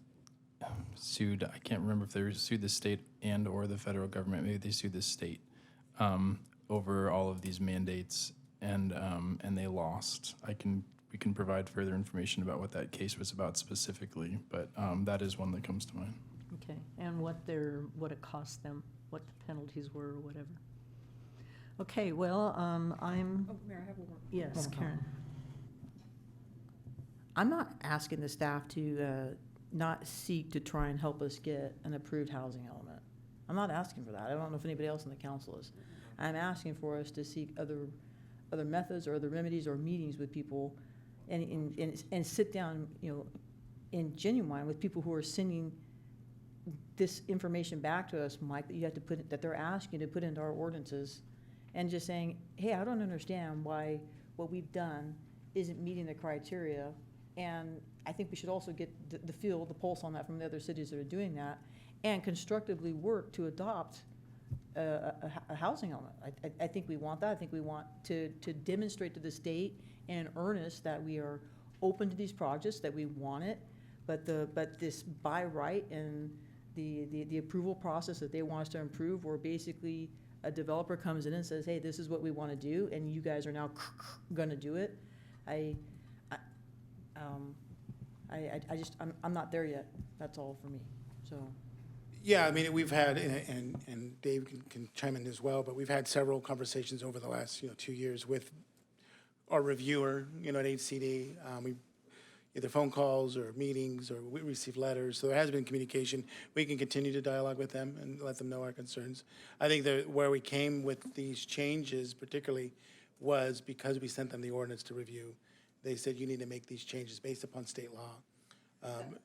sued, I can't remember if they sued the state and or the federal government, maybe they sued the state over all of these mandates, and they lost. We can provide further information about what that case was about specifically, but that is one that comes to mind. Okay, and what it cost them, what the penalties were or whatever. Okay, well, I'm, Oh, Mayor, I have one more. yes, one more Karen. comment. I'm not asking the staff to not seek to try and help us get an approved housing element. I'm not asking for that. I don't know if anybody else in the council is. I'm asking for us to seek other methods or other remedies or meetings with people and sit down, in genuine with people who are sending this information back to us, Mike, that you have to put, that they're asking to put into our ordinances, and just saying, hey, I don't understand why what we've done isn't meeting the criteria. And I think we should also get the feel, the pulse on that from the other cities that are doing that, and constructively work to adopt a housing element. I think we want that. I think we want to demonstrate to the state in earnest that we are open to these projects, that we want it, but this by right and the approval process that they want us to improve, where basically a developer comes in and says, hey, this is what we want to do, and you guys are now going to do it. I'm not there yet. That's all for me. So. Yeah, I mean, we've had, and Dave can chime in as well, but we've had several conversations over the last, 2 years with our reviewer, at HCD. We either phone calls or meetings, or we receive letters. So there has been communication. We can continue to dialogue with them and let them know our concerns. I think that where we came with these changes particularly was because we sent them the ordinance to review. They said, you need to make these changes based upon state law.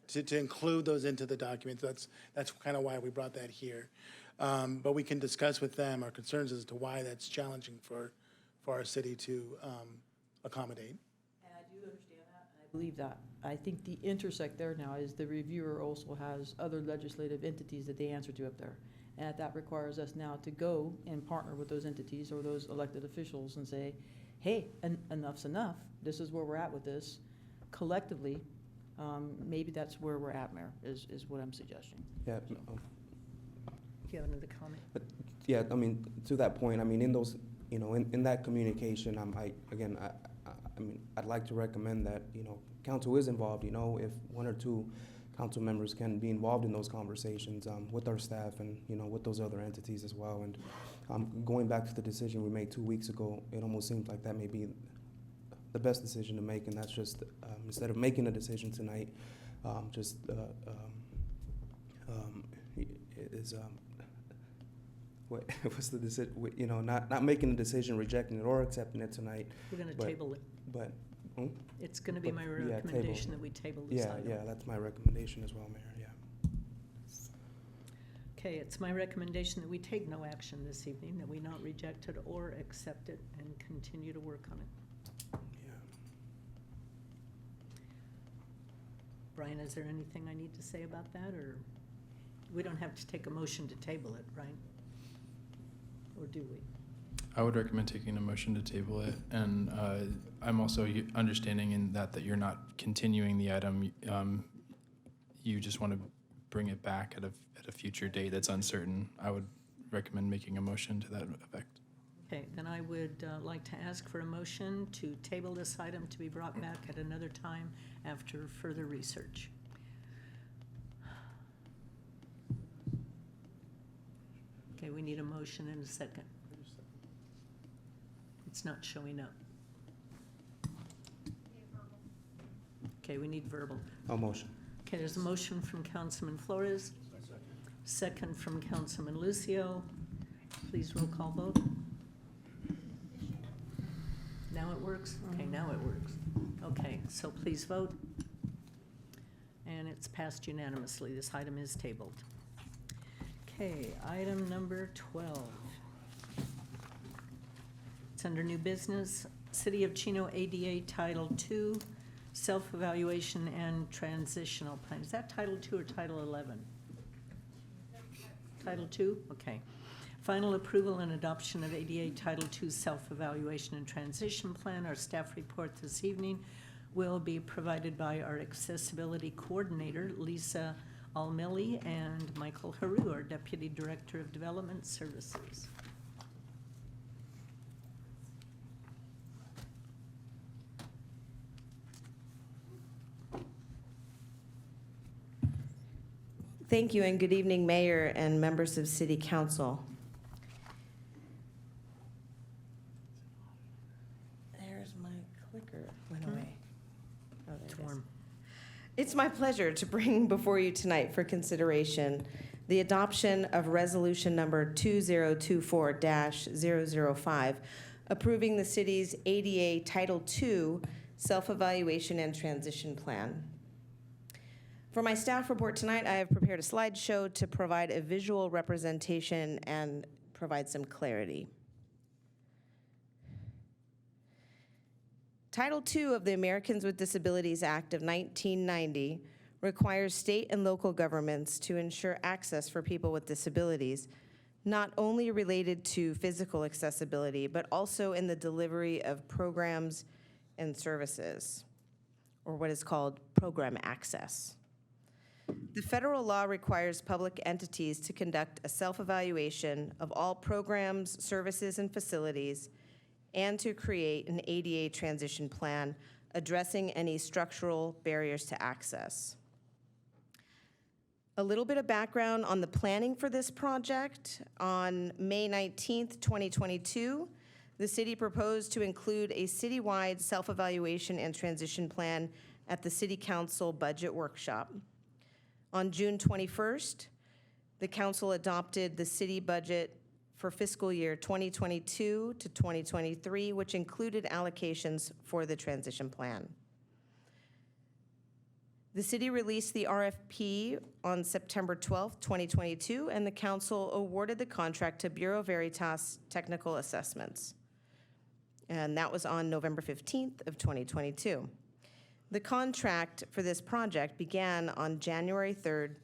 To include those into the documents, that's kind of why we brought that here. But we can discuss with them our concerns as to why that's challenging for our city to accommodate. And I do understand that, and I believe that. I think the intersect there now is the reviewer also has other legislative entities that they answer to up there. And that requires us now to go and partner with those entities or those elected officials and say, hey, enough's enough. This is where we're at with this. Collectively, maybe that's where we're at, Mayor, is what I'm suggesting. Yeah. Do you have another comment? But yeah, I mean, to that point, I mean, in those, in that communication, I'd like to recommend that, council is involved, if one or two council members can be involved in those conversations with our staff and, with those other entities as well. And going back to the decision we made 2 weeks ago, it almost seems like that may be the best decision to make, and that's just, instead of making a decision tonight, what's the decision? Not making a decision, rejecting it or accepting it tonight. We're going to table it. But it's going to be my recommendation that we table this item. Yeah, that's my recommendation as well, Mayor. Yeah. Okay, it's my recommendation that we take no action this evening, that we not reject it or accept it, and continue to work on it. Yeah. Brian, is there anything I need to say about that, or we don't have to take a motion to table it, right? Or do we? I would recommend taking a motion to table it, and I'm also understanding in that you're not continuing the item. You just want to bring it back at a future date that's uncertain. I would recommend making a motion to that effect. Okay, then I would like to ask for a motion to table this item to be brought back at another time after further research. Okay, we need a motion and a second. It's not showing up. Okay, we need verbal. No motion. Okay, there's a motion from Councilman Flores. Second from Councilman Lucio. Please roll call vote. Now it works? Okay, now it works. Okay, so please vote. And it's passed unanimously. This item is tabled. Okay, item number 12. It's under new business, City of Chino ADA Title II, Self-Evaluation and Transitional Plan. Is that Title II or Title 11? Title II? Okay. Final approval and adoption of ADA Title II Self-Evaluation and Transition Plan. Our staff report this evening will be provided by our Accessibility Coordinator, Lisa Almeli, and Michael Haru, our Deputy Director of Development Services. Thank you, and good evening, Mayor and members of City Council. Where's my clicker? Went away. Oh, there It's it is. warm. It's my pleasure to bring before you tonight for consideration the adoption of resolution number 2024-005, approving the city's ADA Title II self-evaluation and transition plan. For my staff report tonight, I have prepared a slideshow to provide a visual representation and provide some clarity. Title II of the Americans with Disabilities Act of 1990 requires state and local governments to ensure access for people with disabilities, not only related to physical accessibility, but also in the delivery of programs and services, or what is called program access. The federal law requires public entities to conduct a self-evaluation of all programs, services, and facilities, and to create an ADA transition plan addressing any structural barriers to access. A little bit of background on the planning for this project. On May 19th, 2022, the city proposed to include a citywide self-evaluation and transition plan at the City Council budget workshop. On June 21st, the council adopted the city budget for fiscal year 2022 to 2023, which included allocations for the transition plan. The city released the RFP on September 12th, 2022, and the council awarded the contract to Bureau Veritas Technical Assessments. And that was on November 15th of 2022. The contract for this project began on January 3rd,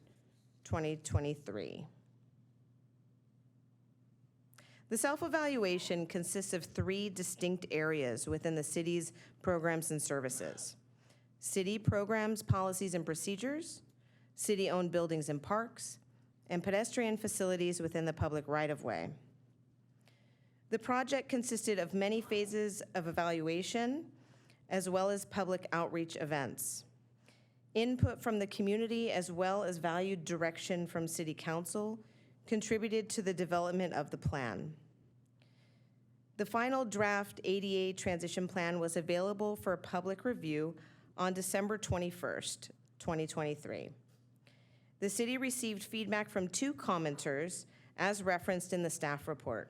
2023. The self-evaluation consists of 3 distinct areas within the city's programs and services: city programs, policies, and procedures, city-owned buildings and parks, and pedestrian facilities within the public right-of-way. The project consisted of many phases of evaluation, as well as public outreach events. Input from the community, as well as valued direction from City Council, contributed to the development of the plan. The final draft ADA transition plan was available for public review on December 21st, 2023. The city received feedback from 2 commenters, as referenced in the staff report.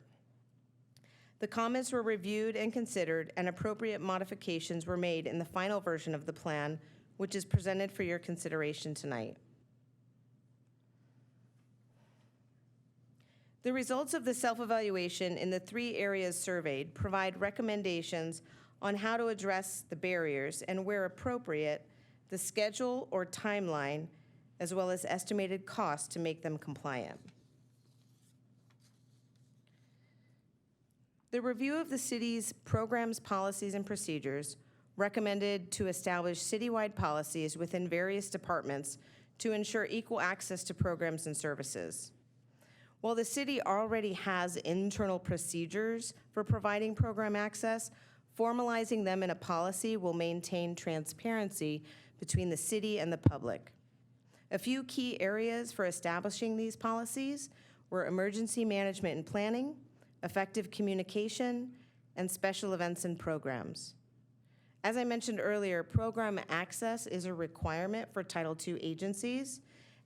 The comments were reviewed and considered, and appropriate modifications were made in the final version of the plan, which is presented for your consideration tonight. The results of the self-evaluation in the 3 areas surveyed provide recommendations on how to address the barriers and, where appropriate, the schedule or timeline, as well as estimated costs to make them compliant. The review of the city's programs, policies, and procedures recommended to establish citywide policies within various departments to ensure equal access to programs and services. While the city already has internal procedures for providing program access, formalizing them in a policy will maintain transparency between the city and the public. A few key areas for establishing these policies were emergency management and planning, effective communication, and special events and programs. As I mentioned earlier, program access is a requirement for Title II agencies,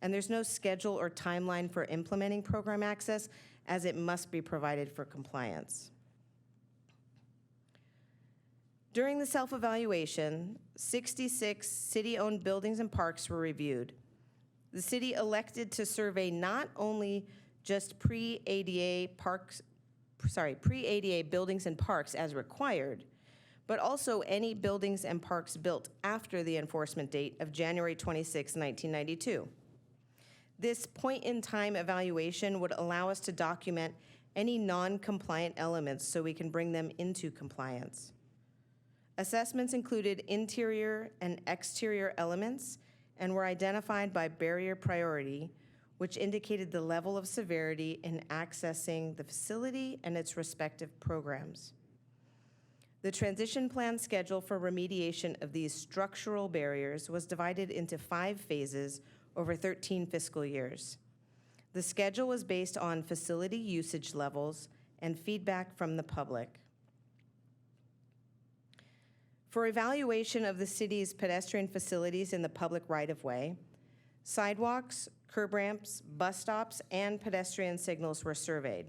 and there's no schedule or timeline for implementing program access, as it must be provided for compliance. During the self-evaluation, 66 city-owned buildings and parks were reviewed. The city elected to survey not only just pre-ADA buildings and parks as required, but also any buildings and parks built after the enforcement date of January 26, 1992. This point-in-time evaluation would allow us to document any non-compliant elements so we can bring them into compliance. Assessments included interior and exterior elements and were identified by barrier priority, which indicated the level of severity in accessing the facility and its respective programs. The transition plan schedule for remediation of these structural barriers was divided into 5 phases over 13 fiscal years. The schedule was based on facility usage levels and feedback from the public. For evaluation of the city's pedestrian facilities in the public right-of-way, sidewalks, curb ramps, bus stops, and pedestrian signals were surveyed.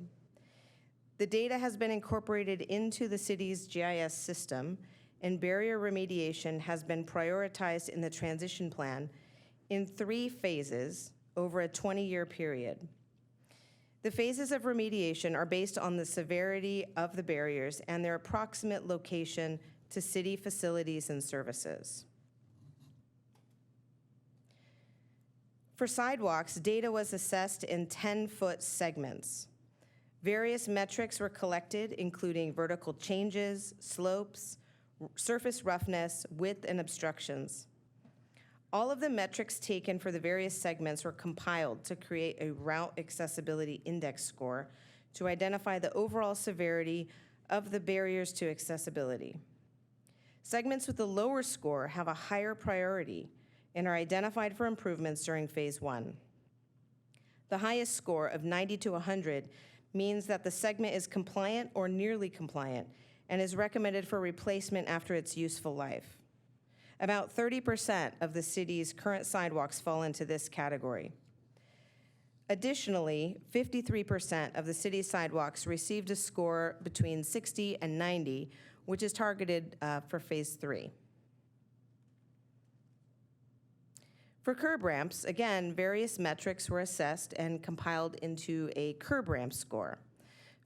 The data has been incorporated into the city's GIS system, and barrier remediation has been prioritized in the transition plan in 3 phases over a 20-year period. The phases of remediation are based on the severity of the barriers and their approximate location to city facilities and services. For sidewalks, data was assessed in 10-foot segments. Various metrics were collected, including vertical changes, slopes, surface roughness, width, and obstructions. All of the metrics taken for the various segments were compiled to create a route accessibility index score to identify the overall severity of the barriers to accessibility. Segments with a lower score have a higher priority and are identified for improvements during phase 1. The highest score of 90 to 100 means that the segment is compliant or nearly compliant and is recommended for replacement after its useful life. About 30% of the city's current sidewalks fall into this category. Additionally, 53% of the city's sidewalks received a score between 60 and 90, which is targeted for phase 3. For curb ramps, again, various metrics were assessed and compiled into a curb ramp score.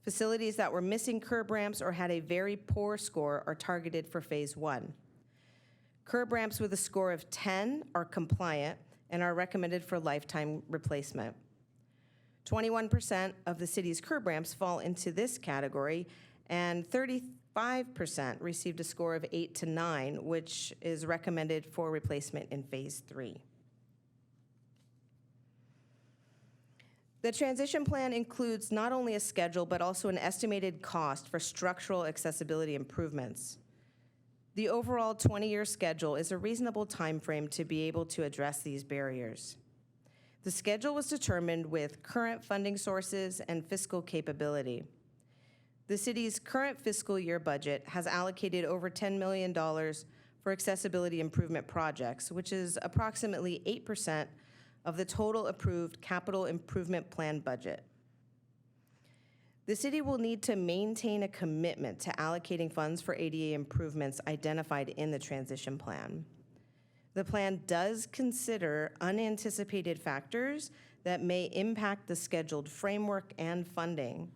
Facilities that were missing curb ramps or had a very poor score are targeted for phase 1. Curb ramps with a score of 10 are compliant and are recommended for lifetime replacement. 21% of the city's curb ramps fall into this category, and 35% received a score of 8 to 9, which is recommended for replacement in phase 3. The transition plan includes not only a schedule, but also an estimated cost for structural accessibility improvements. The overall 20-year schedule is a reasonable timeframe to be able to address these barriers. The schedule was determined with current funding sources and fiscal capability. The city's current fiscal year budget has allocated over $10 million for accessibility improvement projects, which is approximately 8% of the total approved capital improvement plan budget. The city will need to maintain a commitment to allocating funds for ADA improvements identified in the transition plan. The plan does consider unanticipated factors that may impact the scheduled framework and funding.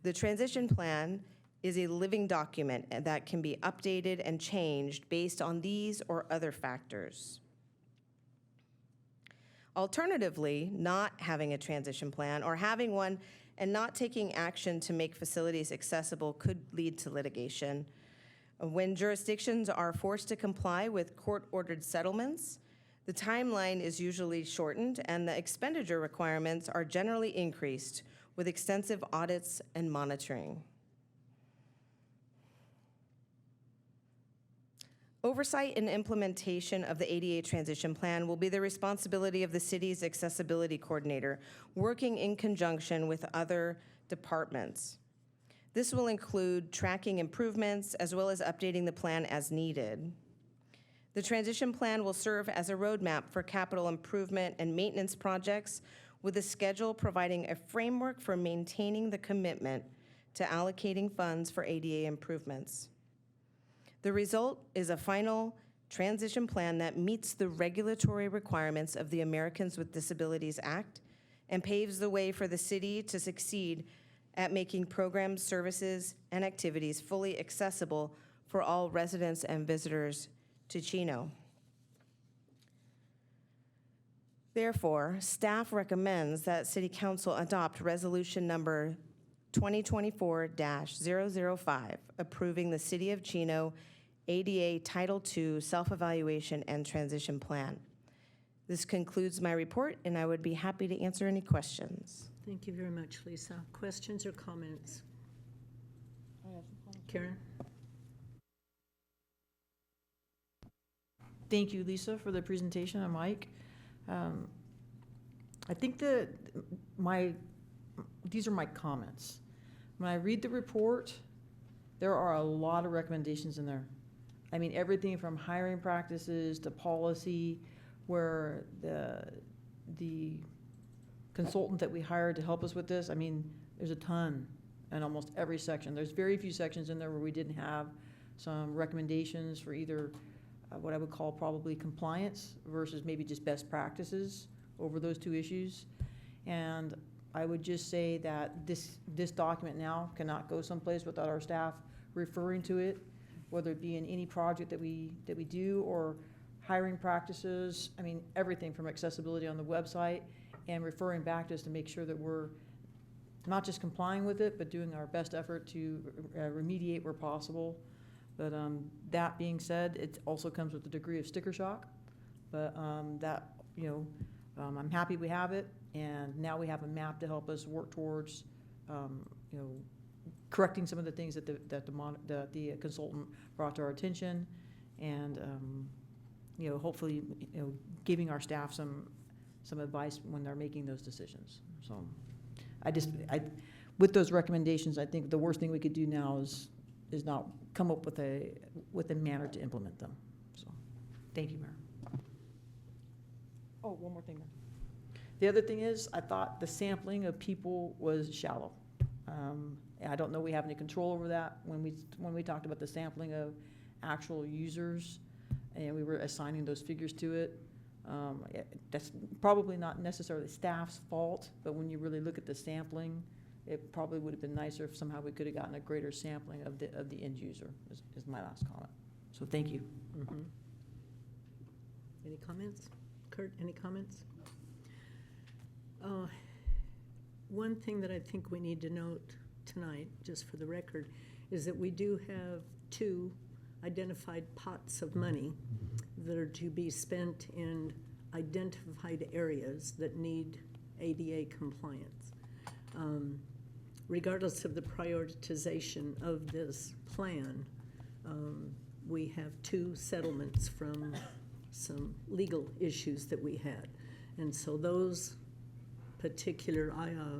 The transition plan is a living document that can be updated and changed based on these or other factors. Alternatively, not having a transition plan or having one and not taking action to make facilities accessible could lead to litigation. When jurisdictions are forced to comply with court-ordered settlements, the timeline is usually shortened and the expenditure requirements are generally increased with extensive audits and monitoring. Oversight and implementation of the ADA transition plan will be the responsibility of the city's accessibility coordinator, working in conjunction with other departments. This will include tracking improvements as well as updating the plan as needed. The transition plan will serve as a roadmap for capital improvement and maintenance projects, with a schedule providing a framework for maintaining the commitment to allocating funds for ADA improvements. The result is a final transition plan that meets the regulatory requirements of the Americans with Disabilities Act and paves the way for the city to succeed at making programs, services, and activities fully accessible for all residents and visitors to Chino. Therefore, staff recommends that City Council adopt resolution number 2024-005, approving the City of Chino ADA Title II Self-Evaluation and Transition Plan. This concludes my report, and I would be happy to answer any questions. Thank you very much, Lisa. Questions or comments? Karen? Thank you, Lisa, for the presentation, and Mike. I think these are my comments. When I read the report, there are a lot of recommendations in there. I mean, everything from hiring practices to policy, where the consultant that we hired to help us with this, I mean, there's a ton in almost every section. There's very few sections in there where we didn't have some recommendations for either what I would call probably compliance versus maybe just best practices over those two issues. And I would just say that this document now cannot go someplace without our staff referring to it, whether it be in any project that we do, or hiring practices. I mean, everything from accessibility on the website and referring back to us to make sure that we're not just complying with it, but doing our best effort to remediate where possible. But that being said, it also comes with a degree of sticker shock. But that, you know, I'm happy we have it, and now we have a map to help us work towards, you know, correcting some of the things that the consultant brought to our attention, and you know, hopefully, you know, giving our staff some advice when they're making those decisions. So, with those recommendations, I think the worst thing we could do now is not come up with a manner to implement them. So, thank you, Mayor. Oh, one more thing, Mayor. The other thing is, I thought the sampling of people was shallow. And I don't know we have any control over that. When we talked about the sampling of actual users, and we were assigning those figures to it, that's probably not necessarily staff's fault, but when you really look at the sampling, it probably would have been nicer if somehow we could have gotten a greater sampling of the end user, is my last comment. So thank you. Mm-hmm. Any comments? Kurt, any comments? One thing that I think we need to note tonight, just for the record, is that we do have 2 identified pots of money that are to be spent in identified areas that need ADA compliance. Regardless of the prioritization of this plan, we have 2 settlements from some legal issues that we had. And so those particular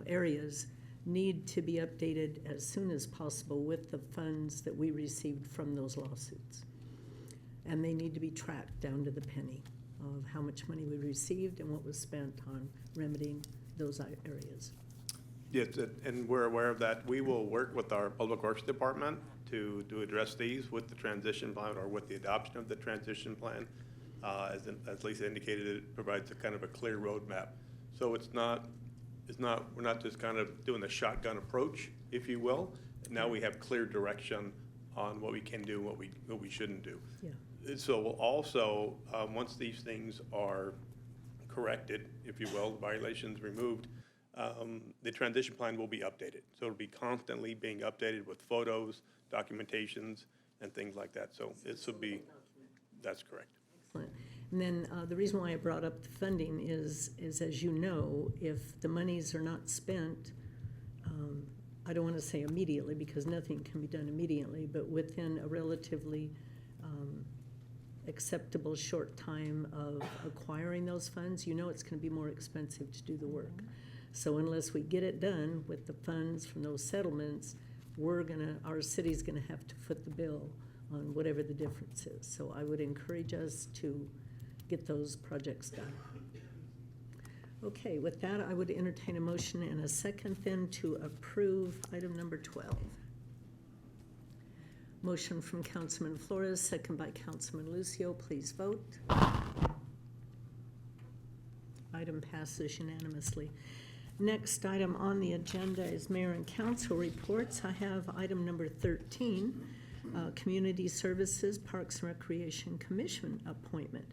areas need to be updated as soon as possible with the funds that we received from those lawsuits. And they need to be tracked down to the penny of how much money we received and what was spent on remedying those areas. Yes, and we're aware of that. We will work with our Public Works Department to address these with the transition plan, or with the adoption of the transition plan. As Lisa indicated, it provides a kind of a clear roadmap. So we're not just kind of doing the shotgun approach, if you will. Now we have clear direction on what we can do and what we shouldn't do. Yeah. So we'll also, once these things are corrected, if you will, the violations removed, the transition plan will be updated. So it'll be constantly being updated with photos, documentations, and things like that. So this will be, that's correct. Excellent. And then the reason why I brought up the funding is as you know, if the monies are not spent, I don't want to say immediately because nothing can be done immediately, but within a relatively acceptable short time of acquiring those funds, you know it's going to be more expensive to do the work. So unless we get it done with the funds from those settlements, our city's gonna have to foot the bill on whatever the difference is. So I would encourage us to get those projects done. Okay, with that, I would entertain a motion and a second then to approve item number 12. Motion from Councilman Flores, second by Councilman Lucio. Please vote. Item passes unanimously. Next item on the agenda is Mayor and Council reports. I have item number 13, Community Services Parks and Recreation Commission appointment.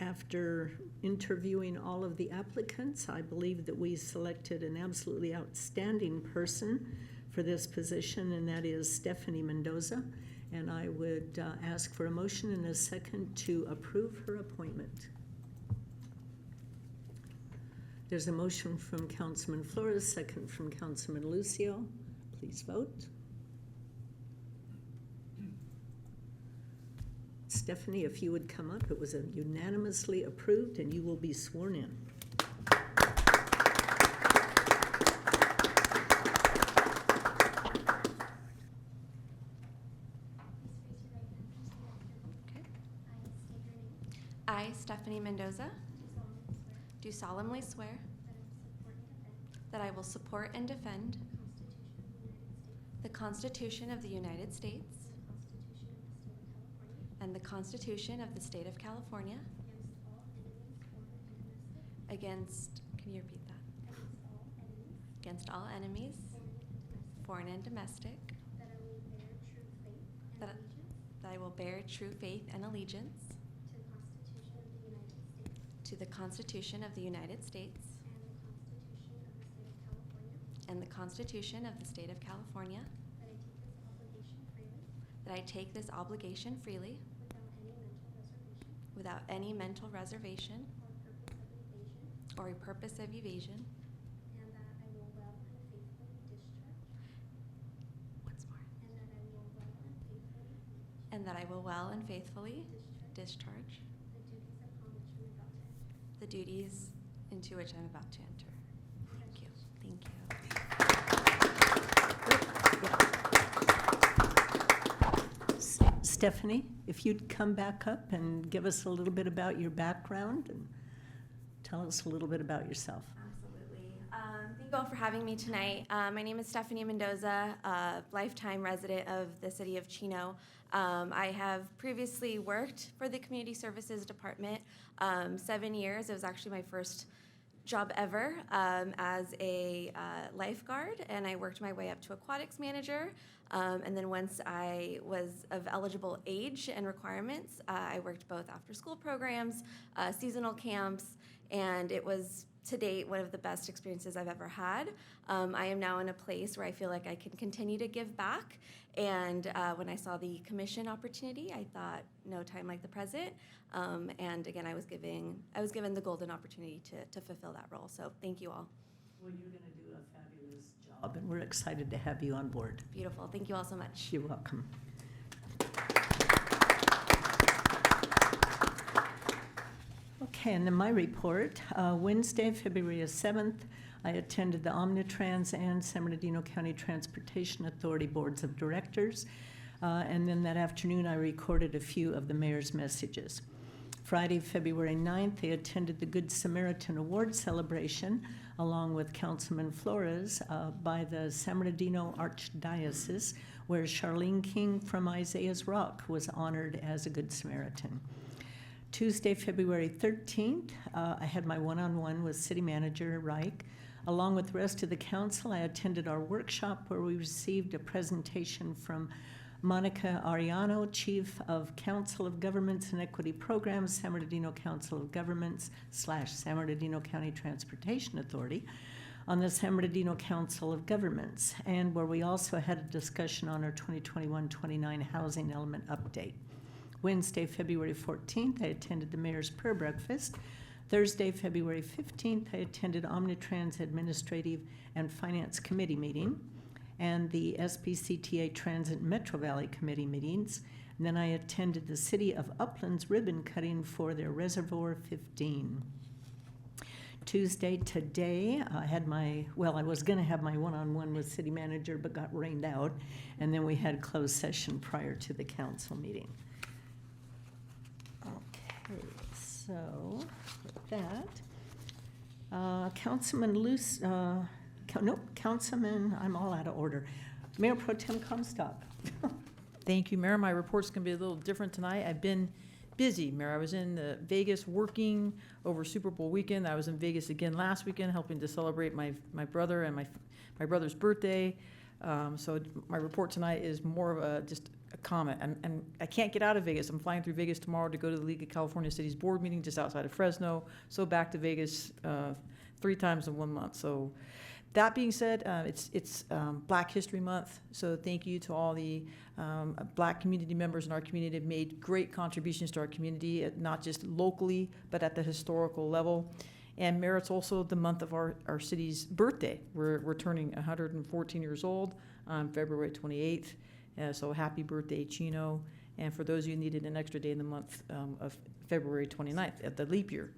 After interviewing all of the applicants, I believe that we selected an absolutely outstanding person for this position, and that is Stephanie Mendoza. And I would ask for a motion and a second to approve her appointment. There's a motion from Councilman Flores, second from Councilman Lucio. Please vote. Stephanie, if you would come up, it was unanimously approved and you will be sworn in. I, Stephanie Mendoza, do solemnly swear that I will support and defend the Constitution of the United States and the Constitution of the State of California against, can you repeat that? Against all enemies, foreign and domestic, that I will bear true faith and allegiance to the Constitution of the United States and the Constitution of the State of California, that I take this obligation freely without any mental reservation or a purpose of evasion, and that I will well and faithfully discharge the duties into which I'm about to enter. Thank you. Thank you. Stephanie, if you'd come back up and give us a little bit about your background and tell us a little bit about yourself. Absolutely. Thank you all for having me tonight. My name is Stephanie Mendoza, a lifetime resident of the city of Chino. I have previously worked for the Community Services Department 7 years. It was actually my first job ever as a lifeguard, and I worked my way up to aquatics manager. And then once I was of eligible age and requirements, I worked both after school programs, seasonal camps, and it was to date one of the best experiences I've ever had. I am now in a place where I feel like I can continue to give back. And when I saw the commission opportunity, I thought, no time like the present. And again, I was given the golden opportunity to fulfill that role. So thank you all. Well, you're going to do a fabulous job, and we're excited to have you on board. Beautiful. Thank you all so much. You're welcome. Okay, and then my report. Wednesday, February 7th, I attended the Omnitrans and San Bernardino County Transportation Authority Boards of Directors. And then that afternoon, I recorded a few of the mayor's messages. Friday, February 9th, I attended the Good Samaritan Award celebration along with Councilman Flores by the San Bernardino Archdiocese, where Charlene King from Isaiah's Rock was honored as a Good Samaritan. Tuesday, February 13th, I had my one-on-one with City Manager Reich. Along with the rest of the council, I attended our workshop where we received a presentation from Monica Ariano, Chief of Council of Governments and Equity Programs, San Bernardino Council of Governments / San Bernardino County Transportation Authority, on the San Bernardino Council of Governments, and where we also had a discussion on our 2021-29 housing element update. Wednesday, February 14th, I attended the Mayor's Prayer Breakfast. Thursday, February 15th, I attended Omnitrans Administrative and Finance Committee meeting and the SBCTA Transit Metro Valley Committee meetings. And then I attended the City of Upland's ribbon cutting for their Reservoir 15. Tuesday, today, I was going to have my one-on-one with City Manager, but got rained out. And then we had closed session prior to the council meeting. Okay, so with that, Councilman, I'm all out of order. Mayor Pro Tem Comstock. Thank you, Mayor. My report's going to be a little different tonight. I've been busy, Mayor. I was in Vegas working over Super Bowl weekend. I was in Vegas again last weekend helping to celebrate my brother and my brother's birthday. So my report tonight is more of just a comment. And I can't get out of Vegas. I'm flying through Vegas tomorrow to go to the League of California Cities board meeting just outside of Fresno. So back to Vegas 3 times in 1 month. So that being said, it's Black History Month, so thank you to all the Black community members in our community that have made great contributions to our community, not just locally, but at the historical level. And Mayor, it's also the month of our city's birthday. We're turning 114 years old on February 28th, so happy birthday, Chino. And for those of you who needed an extra day in the month of February 29th at the leap year.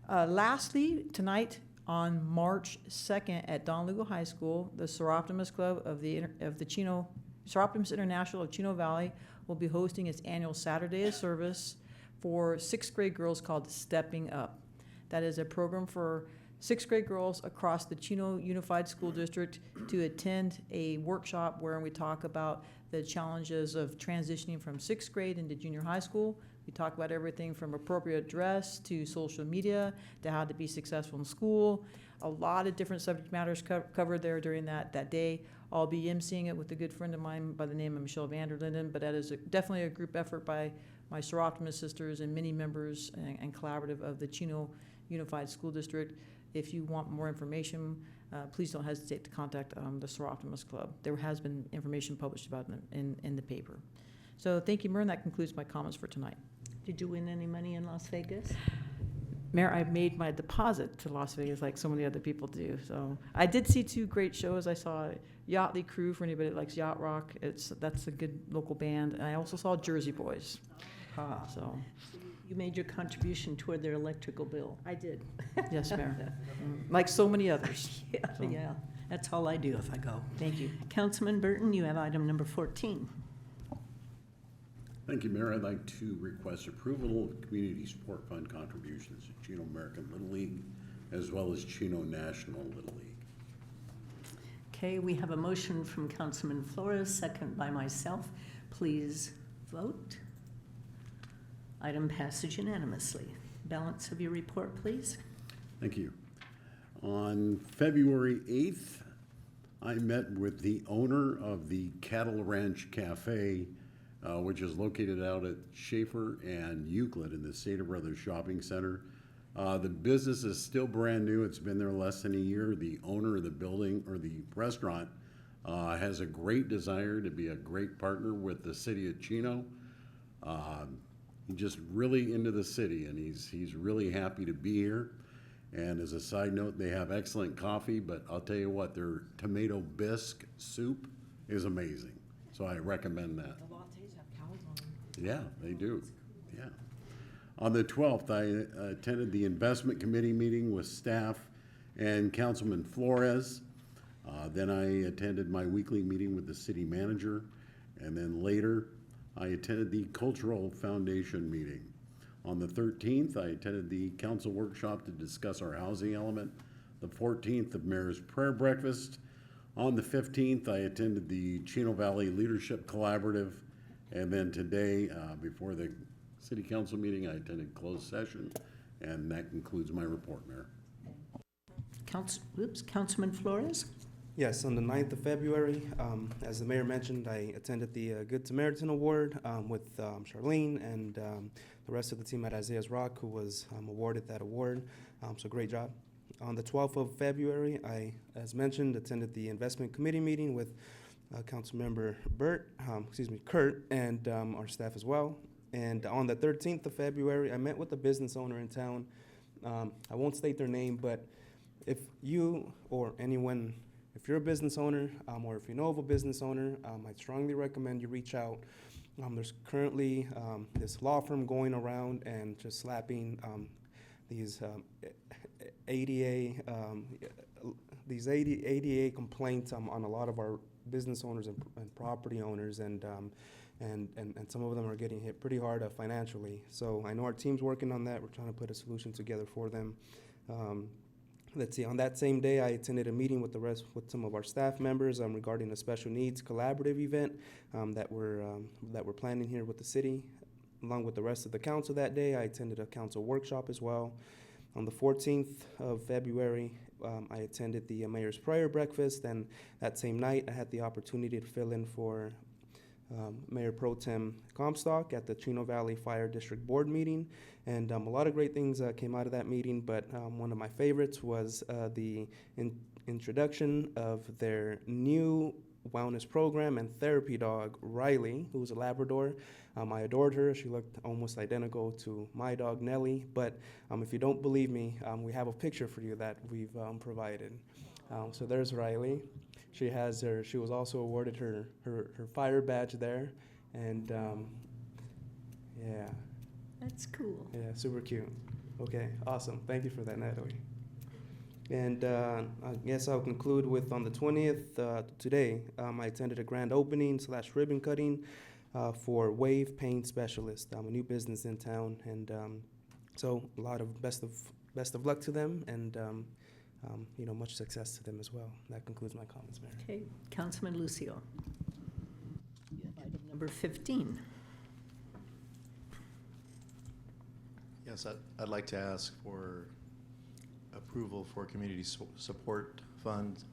Lastly, tonight, on March 2nd at Don Lugo High School, the Seroptimus Club of the Seroptimus International of Chino Valley will be hosting its annual Saturday of Service for sixth grade girls called Stepping Up. That is a program for sixth grade girls across the Chino Unified School District to attend a workshop where we talk about the challenges of transitioning from sixth grade into junior high school. We talk about everything from appropriate dress to social media to how to be successful in school. A lot of different subject matters covered there during that day. I'll be emceeing it with a good friend of mine by the name of Michelle Vanderlinden, but that is definitely a group effort by my Sir Optimus sisters and many members and collaborative of the Chino Unified School District. If you want more information, please don't hesitate to contact the Sir Optimus Club. There has been information published about it in the paper. So thank you, Mayor, and that concludes my comments for tonight. Did you win any money in Las Vegas? Mayor, I made my deposit to Las Vegas like so many other people do. So I did see 2 great shows. I saw Yachtly Crew for anybody that likes yacht rock. That's a good local band. And I also saw Jersey Boys. So You made your contribution toward their electrical bill. I did. Yes, Mayor. Like so many others. Yeah, So, yeah, that's all I do if I go. Thank you. Councilman Burton, you have item number 14. Thank you, Mayor. I'd like to request approval of Community Support Fund contributions to Chino American Little League as well as Chino National Little League. Okay, we have a motion from Councilman Flores, second by myself. Please vote. Item passes unanimously. Balance of your report, please. Thank you. On February 8th, I met with the owner of the Cattle Ranch Cafe, which is located out at Schaefer and Euclid in the Stater Brothers Shopping Center. The business is still brand new. It's been there less than a year. The owner of the building, or the restaurant, has a great desire to be a great partner with the city of Chino. He's just really into the city, and he's really happy to be here. And as a side note, they have excellent coffee, but I'll tell you what, their tomato bisque soup is amazing. So I recommend that. The lattes have cows on them. Yeah, they do. Yeah. On the 12th, I attended the investment committee meeting with staff and Councilman Flores. Then I attended my weekly meeting with the city manager. And then later, I attended the Cultural Foundation meeting. On the 13th, I attended the council workshop to discuss our housing element. The 14th, the Mayor's Prayer Breakfast. On the 15th, I attended the Chino Valley Leadership Collaborative. And then today, before the city council meeting, I attended closed session. And that concludes my report, Mayor. Councilman Flores? Yes, on the 9th of February, as the mayor mentioned, I attended the Good Samaritan Award with Charlene and the rest of the team at Isaiah's Rock, who was awarded that award. So great job. On the 12th of February, I, as mentioned, attended the investment committee meeting with Councilmember Kurt, and our staff as well. And on the 13th of February, I met with a business owner in town. I won't state their name, but if you or anyone, if you're a business owner or if you know of a business owner, I strongly recommend you reach out. There's currently this law firm going around and just slapping these ADA complaints on a lot of our business owners and property owners, and some of them are getting hit pretty hard financially. So I know our team's working on that. We're trying to put a solution together for them. Let's see, on that same day, I attended a meeting with some of our staff members regarding a special needs collaborative event that we're planning here with the city. Along with the rest of the council that day, I attended a council workshop as well. On the 14th of February, I attended the Mayor's Prayer Breakfast, and that same night, I had the opportunity to fill in for Mayor Pro Tem Comstock at the Chino Valley Fire District Board meeting. And a lot of great things came out of that meeting, but one of my favorites was the introduction of their new wellness program and therapy dog, Riley, who's a Labrador. I adored her. She looked almost identical to my dog, Nellie. But if you don't believe me, we have a picture for you that we've provided. So there's Riley. She was also awarded her fire badge there. And yeah. That's cool. Yeah, super cute. Okay, awesome. Thank you for that, Natalie. And I guess I'll conclude with on the 20th, today, I attended a grand opening / ribbon cutting for Wave Paint Specialist, a new business in town, and so a lot of best of luck to them, and much success to them as well. That concludes my comments, Mayor. Okay, Councilman Lucio. You have item number 15. Yes, I'd like to ask for approval for community support fund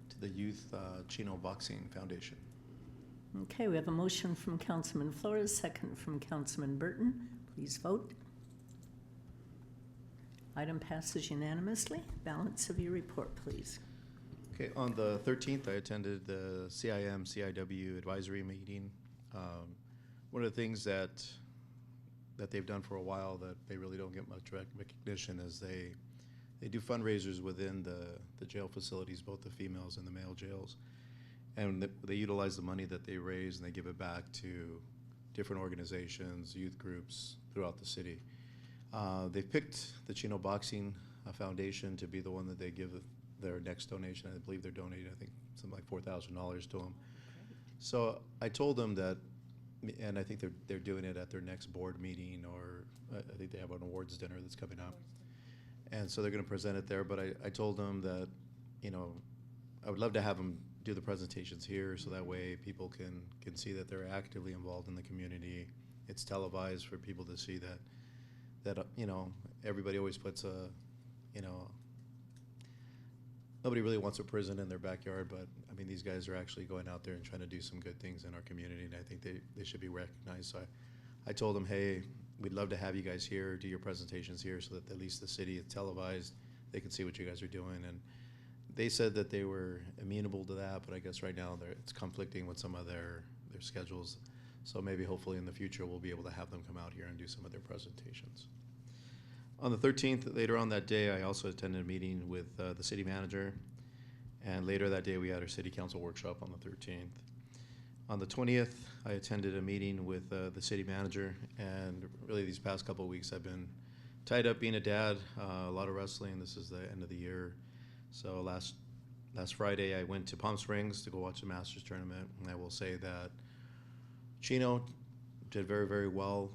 to the Youth Chino Boxing Foundation. Okay, we have a motion from Councilman Flores, second from Councilman Burton. Please vote. Item passes unanimously. Balance of your report, please. Okay, on the 13th, I attended the CIM-CIW advisory meeting. One of the things that they've done for a while that they really don't get much recognition is they do fundraisers within the jail facilities, both the females and the male jails. And they utilize the money that they raise and they give it back to different organizations, youth groups throughout the city. They picked the Chino Boxing Foundation to be the one that they give their next donation. I believe they're donating, I think, something like $4,000 to them. So I told them that, and I think they're doing it at their next board meeting, or I think they have an awards dinner that's coming up. And so they're going to present it there. But I told them that, I would love to have them do the presentations here, so that way people can see that they're actively involved in the community. It's televised for people to see that everybody always puts nobody really wants a prison in their backyard, but I mean, these guys are actually going out there and trying to do some good things in our community, and I think they should be recognized. So I told them, hey, we'd love to have you guys here, do your presentations here, so that at least the city is televised, they can see what you guys are doing. And they said that they were amenable to that, but I guess right now it's conflicting with some of their schedules. So maybe hopefully in the future we'll be able to have them come out here and do some of their presentations. On the 13th, later on that day, I also attended a meeting with the city manager. And later that day, we had our city council workshop on the 13th. On the 20th, I attended a meeting with the city manager. And really these past couple of weeks, I've been tied up being a dad, a lot of wrestling. This is the end of the year. So last Friday, I went to Palm Springs to go watch the Masters tournament. And I will say that Chino did very, very well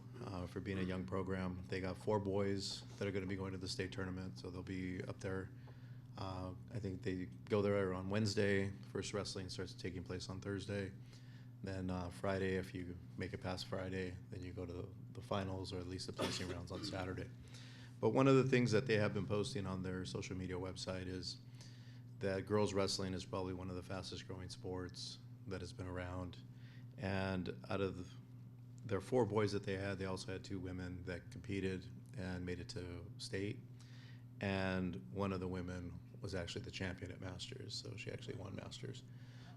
for being a young program. They got 4 boys that are going to be going to the state tournament, so they'll be up there. I think they go there on Wednesday. First wrestling starts taking place on Thursday. Then Friday, if you make it past Friday, then you go to the finals, or at least the placing rounds on Saturday. But one of the things that they have been posting on their social media website is that girls wrestling is probably one of the fastest growing sports that has been around. And out of their 4 boys that they had, they also had 2 women that competed and made it to state. And one of the women was actually the champion at Masters, so she actually won Masters.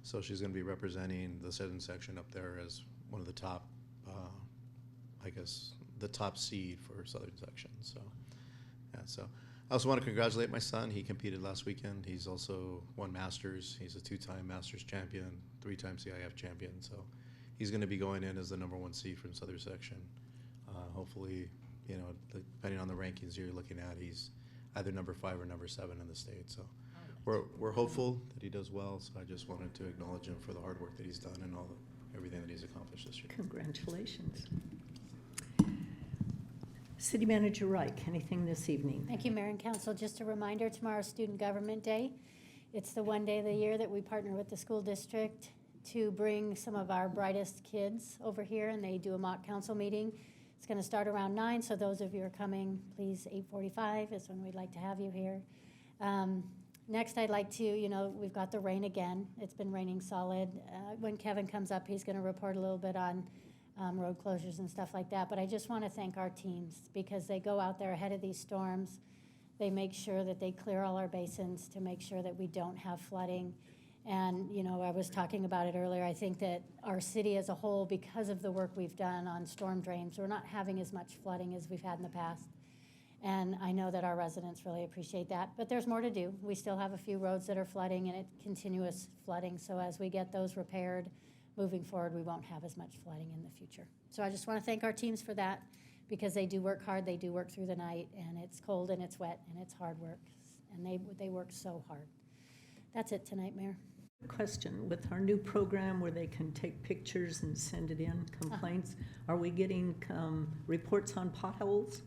So she's going to be representing the Southern section up there as one of the top, I guess, the top seed for Southern section. So, yeah. So I also want to congratulate my son. He competed last weekend. He's also won Masters. He's a 2-time Masters champion, 3-time CIF champion. So he's going to be going in as the #1 seed from Southern section. Hopefully, depending on the rankings you're looking at, he's either #5 or #7 in the state. So we're hopeful that he does well. So I just wanted to acknowledge him for the hard work that he's done and everything that he's accomplished this year. Congratulations. City Manager Reich, anything this evening? Thank you, Mayor and Council. Just a reminder, tomorrow's Student Government Day. It's the one day of the year that we partner with the school district to bring some of our brightest kids over here, and they do a mock council meeting. It's going to start around 9, so those of you who are coming, please, 8:45 is when we'd like to have you here. Next, I'd like to, we've got the rain again. It's been raining solid. When Kevin comes up, he's going to report a little bit on road closures and stuff like that. But I just want to thank our teams because they go out there ahead of these storms. They make sure that they clear all our basins to make sure that we don't have flooding. And, I was talking about it earlier. I think that our city as a whole, because of the work we've done on storm drains, we're not having as much flooding as we've had in the past. And I know that our residents really appreciate that. But there's more to do. We still have a few roads that are flooding, and it's continuous flooding. So as we get those repaired, moving forward, we won't have as much flooding in the future. So I just want to thank our teams for that because they do work hard. They do work through the night, and it's cold and it's wet and it's hard work. And they work so hard. That's it tonight, Mayor. Question, with our new program where they can take pictures and send it in, complaints, are we getting reports on potholes?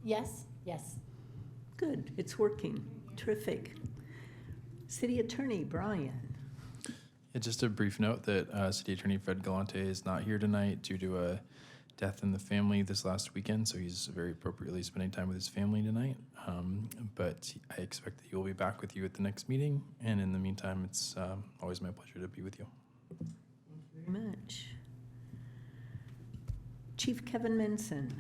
Yes. Good, it's working. Terrific. City Attorney Brian. Yeah, just a brief note that City Attorney Fred Galante is not here tonight due to a death in the family this last weekend, so he's very appropriately spending time with his family tonight. But I expect that he will be back with you at the next meeting, and in the meantime, it's always my pleasure to be with you. Thank you very much. Chief Kevin Menson.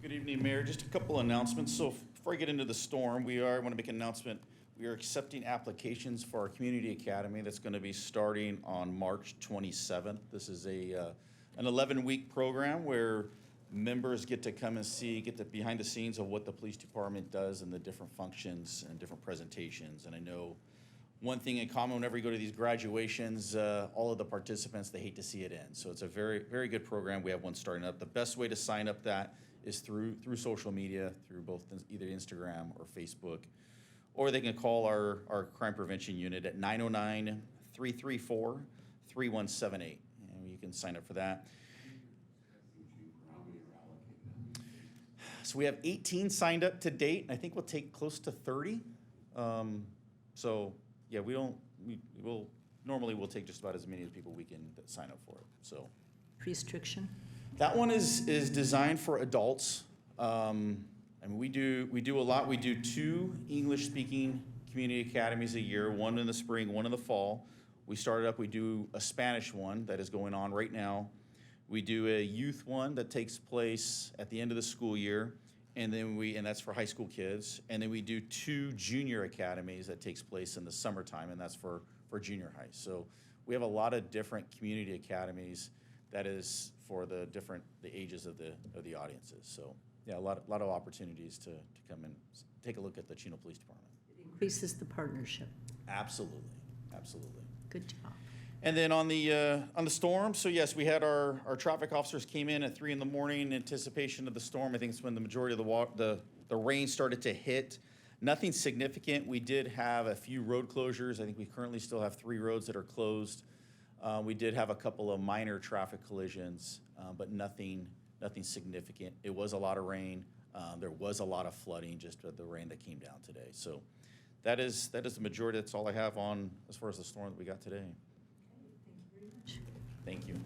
Good evening, Mayor. Just a couple announcements. So before I get into the storm, I want to make an announcement. We are accepting applications for our community academy that's going to be starting on March 27th. This is an 11-week program where members get to come and get the behind the scenes of what the police department does and the different functions and different presentations. And I know one thing in common whenever you go to these graduations, all of the participants, they hate to see it end. So it's a very, very good program. We have one starting up. The best way to sign up that is through social media, through both either Instagram or Facebook, or they can call our crime prevention unit at 909-334-3178, and you can sign up for that. So we have 18 signed up to date, and I think we'll take close to 30. So yeah, normally we'll take just about as many as people we can that sign up for it. So Restriction? that one is designed for adults. I mean, we do a lot. We do 2 English-speaking community academies a year, one in the spring, one in the fall. We do a Spanish one that is going on right now. We do a youth one that takes place at the end of the school year, and that's for high school kids. And then we do 2 junior academies that takes place in the summertime, and that's for junior high. So we have a lot of different community academies that is for the ages of the audiences. So yeah, a lot of opportunities to come and take a look at the Chino Police Department. It increases the partnership. Absolutely. Good job. And then on the storm, so yes, we had our traffic officers came in at 3 a.m. in anticipation of the storm. I think it's when the majority of the rain started to hit. Nothing significant. We did have a few road closures. I think we currently still have 3 roads that are closed. We did have a couple of minor traffic collisions, but nothing significant. It was a lot of rain. There was a lot of flooding just with the rain that came down today. So that is the majority. That's all I have on as far as the storm that we got today. Thank you.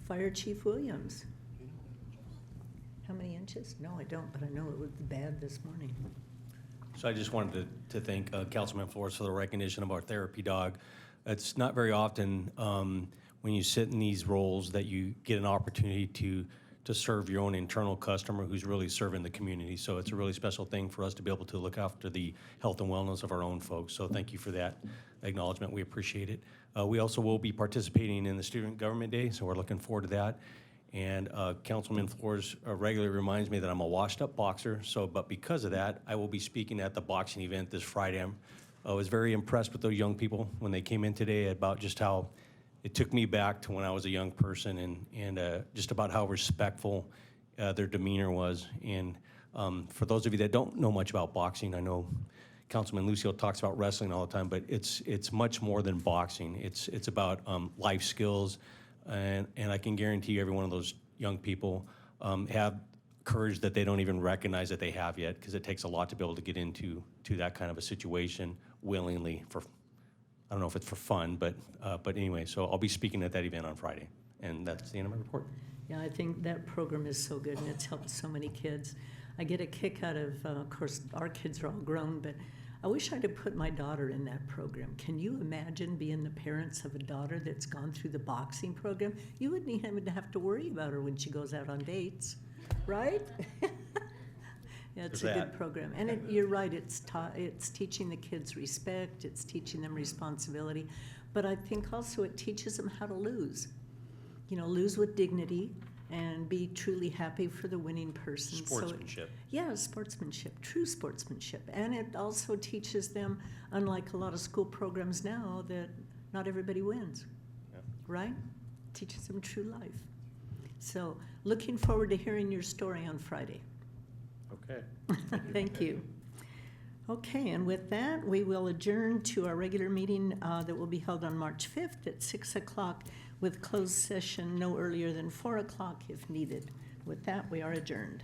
Fire Chief Williams. How many inches? No, I don't, but I know it was bad this morning. So I just wanted to thank Councilman Flores for the recognition of our therapy dog. It's not very often when you sit in these roles that you get an opportunity to serve your own internal customer who's really serving the community. So it's a really special thing for us to be able to look after the health and wellness of our own folks. So thank you for that acknowledgement. We appreciate it. We also will be participating in the Student Government Day, so we're looking forward to that. And Councilman Flores regularly reminds me that I'm a washed-up boxer. But because of that, I will be speaking at the boxing event this Friday. I was very impressed with those young people when they came in today about just how it took me back to when I was a young person and just about how respectful their demeanor was. And for those of you that don't know much about boxing, I know Councilman Lucio talks about wrestling all the time, but it's much more than boxing. It's about life skills, and I can guarantee you every one of those young people have courage that they don't even recognize that they have yet, because it takes a lot to be able to get into that kind of a situation willingly for, I don't know if it's for fun, but anyway, so I'll be speaking at that event on Friday, and that's the end of my report. Yeah, I think that program is so good, and it's helped so many kids. I get a kick out of course, our kids are all grown, but I wish I'd have put my daughter in that program. Can you imagine being the parents of a daughter that's gone through the boxing program? You wouldn't even have to worry about her when she goes out on dates, right? Yeah, it's a good program. And you're right, it's teaching the kids respect, it's teaching them responsibility, but I think also it teaches them how to lose. You know, lose with dignity and be truly happy for the winning person. Sportsmanship. Sportsmanship, true sportsmanship. And it also teaches them, unlike a lot of school programs now, that not everybody wins, right? Teaches them true life. So looking forward to hearing your story on Friday. Okay. Thank you. Okay, and with that, we will adjourn to our regular meeting that will be held on March 5th at 6 o'clock with closed session no earlier than 4 o'clock if needed. With that, we are adjourned.